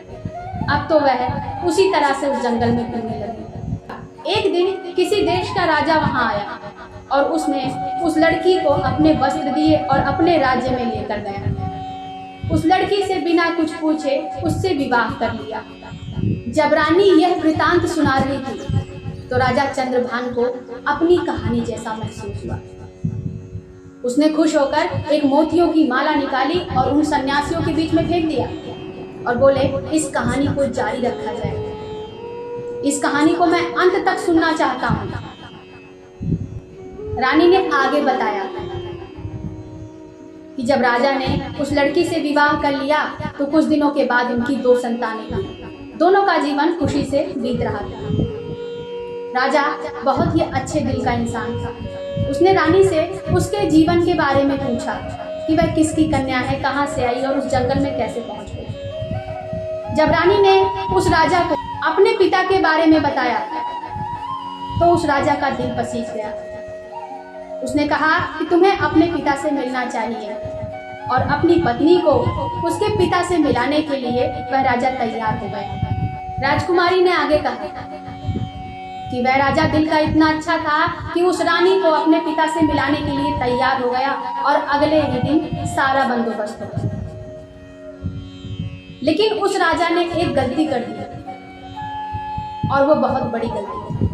अब तो वह उसी तरह से उस जंगल में घूमने लगी। एक दिन किसी देश का राजा वहां आया और उसने उस लड़की को अपने वस्त्र दिए और अपने राज्य में लेकर गया। उस लड़की से बिना कुछ पूछे उससे विवाह कर लिया। जब रानी यह वृतांत सुना रही थी तो राजा चंद्रभान को अपनी कहानी जैसा महसूस हुआ। उसने खुश होकर एक मोतियों की माला निकाली और उन सन्यासियों के बीच में फेंक दिया और बोले, इस कहानी को जारी रखा जाए, इस कहानी को मैं अंत तक सुनना चाहता हूं। रानी ने आगे बताया कि जब राजा ने उस लड़की से विवाह कर लिया तो कुछ दिनों के बाद उनकी 2 संतानें हुई। दोनों का जीवन खुशी से बीत रहा था। राजा बहुत ही अच्छे दिल का इंसान था। उसने रानी से उसके जीवन के बारे में पूछा कि वह किसकी कन्या है, कहां से आई और उस जंगल में कैसे पहुंच गई। जब रानी ने उस राजा को अपने पिता के बारे में बताया तो उस राजा का दिल पसीज गया। उसने कहा कि तुम्हें अपने पिता से मिलना चाहिए और अपनी पत्नी को उसके पिता से मिलाने के लिए वह राजा तैयार हो गया। राजकुमारी ने आगे कहा कि वह राजा दिल का इतना अच्छा था कि उस रानी को अपने पिता से मिलाने के लिए तैयार हो गया और अगले ही दिन सारा बंदोबस्त हो गया। लेकिन उस राजा ने एक गलती कर दी और वो बहुत बड़ी गलती है।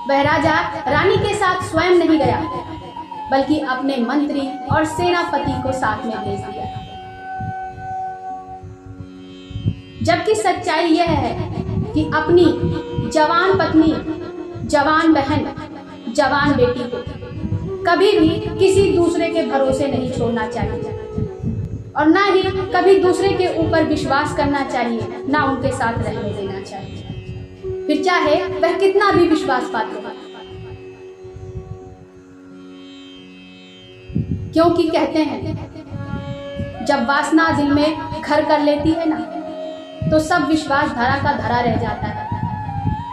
वह राजा रानी के साथ स्वयं नहीं गया बल्कि अपने मंत्री और सेनापति को साथ में भेज दिया। जबकि सच्चाई यह है कि अपनी जवान पत्नी, जवान बहन, जवान बेटी को कभी भी किसी दूसरे के भरोसे नहीं छोड़ना चाहिए और ना ही कभी दूसरे के ऊपर विश्वास करना चाहिए, ना उनके साथ रहने देना चाहिए, फिर चाहे वह कितना भी विश्वास पात्र हो। क्योंकि कहते हैं जब वासना दिल में घर कर लेती है ना तो सब विश्वास धरा का धरा रह जाता है।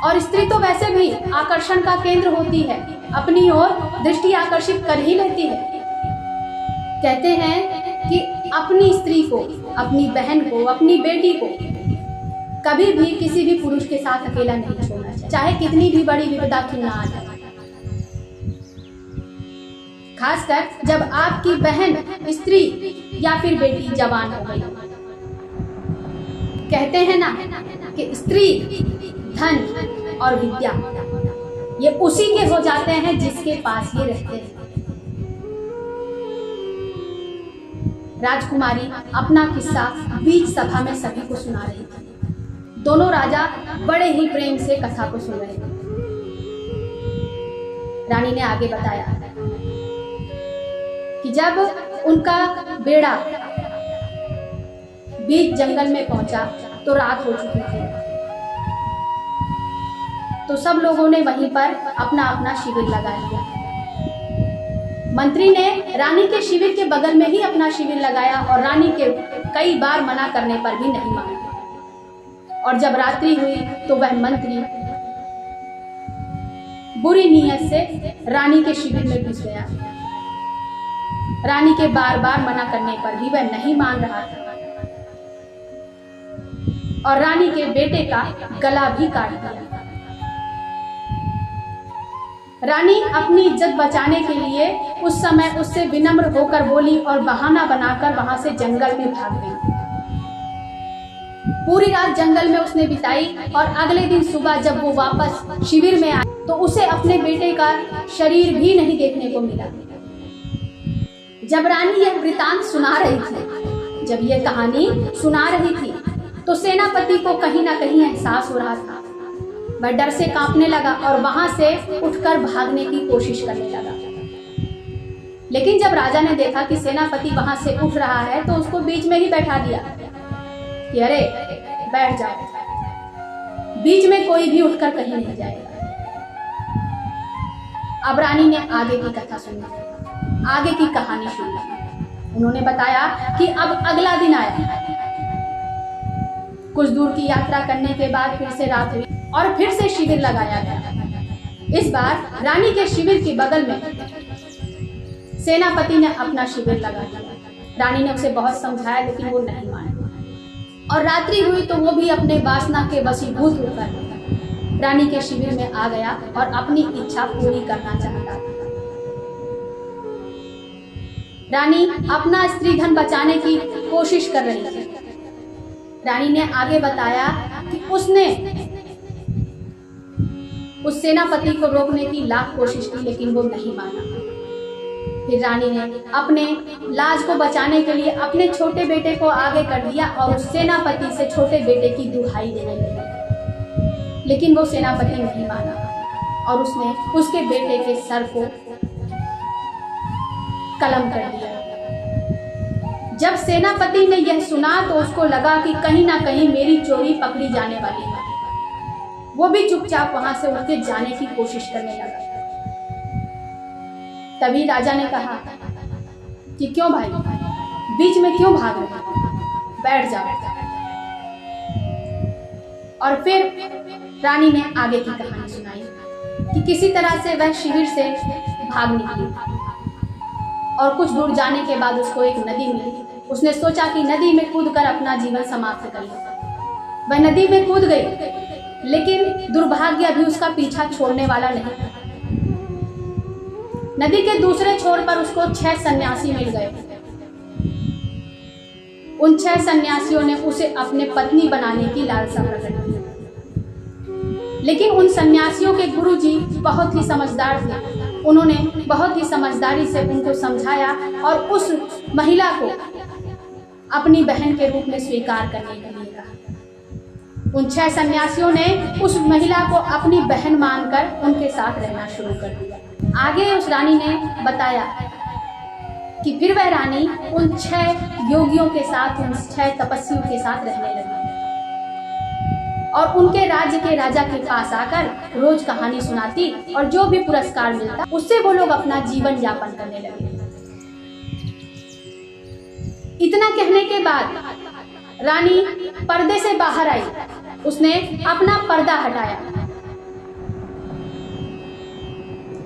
और स्त्री तो वैसे भी आकर्षण का केंद्र होती है, अपनी ओर दृष्टि आकर्षित कर ही लेती है। कहते हैं कि अपनी स्त्री को, अपनी बहन को, अपनी बेटी को कभी भी किसी भी पुरुष के साथ अकेला नहीं छोड़ना चाहिए, चाहे कितनी भी बड़ी विपदा क्यों ना आ जाए। खासकर जब आपकी बहन, स्त्री या फिर बेटी जवान हो गई। कहते हैं ना कि स्त्री, धन और विद्या ये उसी के हो जाते हैं जिसके पास ये रहते हैं। राजकुमारी अपना किस्सा बीच सभा में सभी को सुना रही थी। दोनों राजा बड़े ही प्रेम से कथा को सुन रहे थे। रानी ने आगे बताया कि जब उनका बेड़ा बीच जंगल में पहुंचा तो रात हो चुकी थी। तो सब लोगों ने वहीं पर अपना अपना शिविर लगा लिया। मंत्री ने रानी के शिविर के बगल में ही अपना शिविर लगाया और रानी के कई बार मना करने पर भी नहीं माना। और जब रात्रि हुई तो वह मंत्री बुरी नीयत से रानी के शिविर में घुस गया। रानी के बार बार मना करने पर भी वह नहीं मान रहा था और रानी के बेटे का गला भी काट दिया। रानी अपनी इज्जत बचाने के लिए उस समय उससे विनम्र होकर बोली और बहाना बनाकर वहां से जंगल में भाग गई। पूरी रात जंगल में उसने बिताई और अगले दिन सुबह जब वो वापस शिविर में आई तो उसे अपने बेटे का शरीर भी नहीं देखने को मिला। जब रानी यह वृतांत सुना रही थी, जब यह कहानी सुना रही थी तो सेनापति को कहीं ना कहीं एहसास हो रहा था। वह डर से कांपने लगा और वहां से उठकर भागने की कोशिश करने लगा। लेकिन जब राजा ने देखा कि सेनापति वहां से उठ रहा है तो उसको बीच में ही बैठा दिया कि अरे बैठ जाओ, बीच में कोई भी उठकर कहीं नहीं जाएगा। अब रानी ने आगे की कथा सुनी, आगे की कहानी सुनी। उन्होंने बताया कि अब अगला दिन आया। कुछ दूर की यात्रा करने के बाद फिर से रात हुई और फिर से शिविर लगाया गया। इस बार रानी के शिविर के बगल में सेनापति ने अपना शिविर लगा दिया। रानी ने उसे बहुत समझाया लेकिन वो नहीं माना और रात्रि हुई तो वो भी अपने वासना के वशीभूत होकर रानी के शिविर में आ गया और अपनी इच्छा पूरी करना चाहता था। रानी अपना स्त्री धन बचाने की कोशिश कर रही थी। रानी ने आगे बताया कि उसने उस सेनापति को रोकने की लाख कोशिश की लेकिन वो नहीं माना। फिर रानी ने अपने लाज को बचाने के लिए अपने छोटे बेटे को आगे कर दिया और उस सेनापति से छोटे बेटे की दुहाई देने लगी, लेकिन वो सेनापति नहीं माना और उसने उसके बेटे के सर को कलम कर दिया। जब सेनापति ने यह सुना तो उसको लगा कि कहीं ना कहीं मेरी चोरी पकड़ी जाने वाली है। वो भी चुपचाप वहां से उठ के जाने की कोशिश करने लगा। तभी राजा ने कहा कि क्यों भाई, बीच में क्यों भाग रहे हो, बैठ जाओ। और फिर रानी ने आगे की कहानी सुनाई कि किसी तरह से वह शिविर से भाग निकली और कुछ दूर जाने के बाद उसको एक नदी मिली। उसने सोचा कि नदी में कूदकर अपना जीवन समाप्त कर ले। वह नदी में कूद गई लेकिन दुर्भाग्य अभी उसका पीछा छोड़ने वाला नहीं। नदी के दूसरे छोर पर उसको 6 सन्यासी मिल गए। उन 6 सन्यासियों ने उसे अपने पत्नी बनाने की लालसा प्रकट की, लेकिन उन सन्यासियों के गुरुजी बहुत ही समझदार थे। उन्होंने बहुत ही समझदारी से उनको समझाया और उस महिला को अपनी बहन के रूप में स्वीकार करने के लिए कहा। उन 6 सन्यासियों ने उस महिला को अपनी बहन मानकर उनके साथ रहना शुरू कर दिया। आगे उस रानी ने बताया कि फिर वह रानी उन 6 योगियों के साथ, उन 6 तपस्वियों के साथ रहने लगी और उनके राज्य के राजा के पास आकर रोज कहानी सुनाती और जो भी पुरस्कार मिलता उससे वो लोग अपना जीवन यापन करने लगे। इतना कहने के बाद रानी पर्दे से बाहर आई। उसने अपना पर्दा हटाया।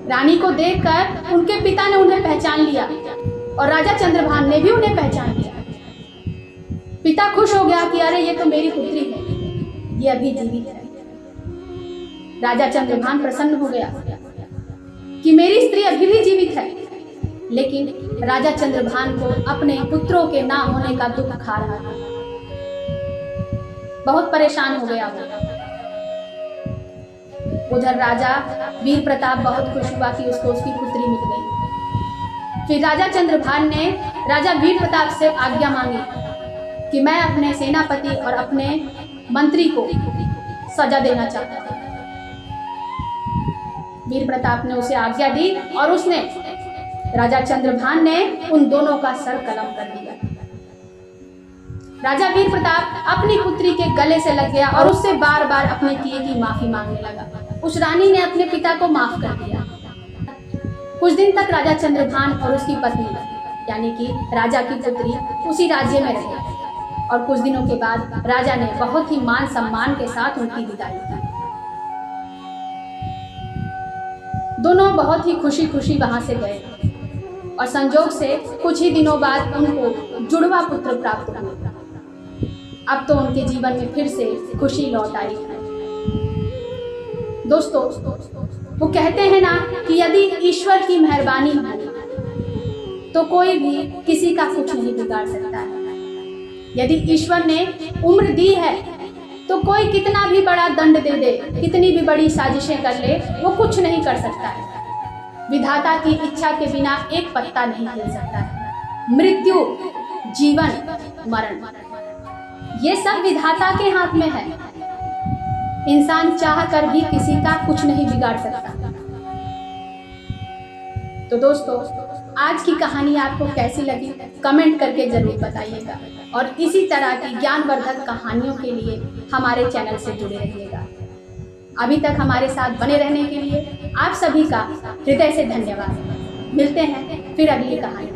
रानी को देखकर उनके पिता ने उन्हें पहचान लिया और राजा चंद्रभान ने भी उन्हें पहचान लिया। पिता खुश हो गया कि अरे ये तो मेरी पुत्री है, ये अभी जीवित है। राजा चंद्रभान प्रसन्न हो गया कि मेरी स्त्री अभी भी जीवित है, लेकिन राजा चंद्रभान को अपने पुत्रों के ना होने का दुख खा रहा था। बहुत परेशान हो गया वो। उधर राजा वीर प्रताप बहुत खुश हुआ कि उसको उसकी पुत्री मिल गई। फिर राजा चंद्रभान ने राजा वीर प्रताप से आज्ञा मांगी कि मैं अपने सेनापति और अपने मंत्री को सजा देना चाहता हूं। वीर प्रताप ने उसे आज्ञा दी और उसने, राजा चंद्रभान ने उन दोनों का सर कलम कर दिया। राजा वीर प्रताप अपनी पुत्री के गले से लग गया और उससे बार बार अपने किए की माफी मांगने लगा। उस रानी ने अपने पिता को माफ कर दिया। कुछ दिन तक राजा चंद्रभान और उसकी पत्नी यानी कि राजा की पुत्री उसी राज्य में रहे और कुछ दिनों के बाद राजा ने बहुत ही मान सम्मान के साथ उनकी विदाई की। दोनों बहुत ही खुशी खुशी वहां से गए और संजोग से कुछ ही दिनों बाद उनको जुड़वा पुत्र प्राप्त हुआ। अब तो उनके जीवन में फिर से खुशी लौट आई है। दोस्तों, वो कहते हैं ना कि यदि ईश्वर की मेहरबानी हो तो कोई भी किसी का कुछ नहीं बिगाड़ सकता है। यदि ईश्वर ने उम्र दी है तो कोई कितना भी बड़ा दंड दे दे, कितनी भी बड़ी साजिशें कर ले, वो कुछ नहीं कर सकता है। विधाता की इच्छा के बिना एक पत्ता नहीं हिल सकता है। मृत्यु, जीवन, मरण, ये सब विधाता के हाथ में है। इंसान चाह कर भी किसी का कुछ नहीं बिगाड़ सकता। तो दोस्तों, आज की कहानी आपको कैसी लगी कमेंट करके ज़रूर बताइएगा और इसी तरह की ज्ञानवर्धक कहानियों के लिए हमारे चैनल से जुड़े रहिएगा। अभी तक हमारे साथ बने रहने के लिए आप सभी का हृदय से धन्यवाद। मिलते हैं फिर अगली कहानी।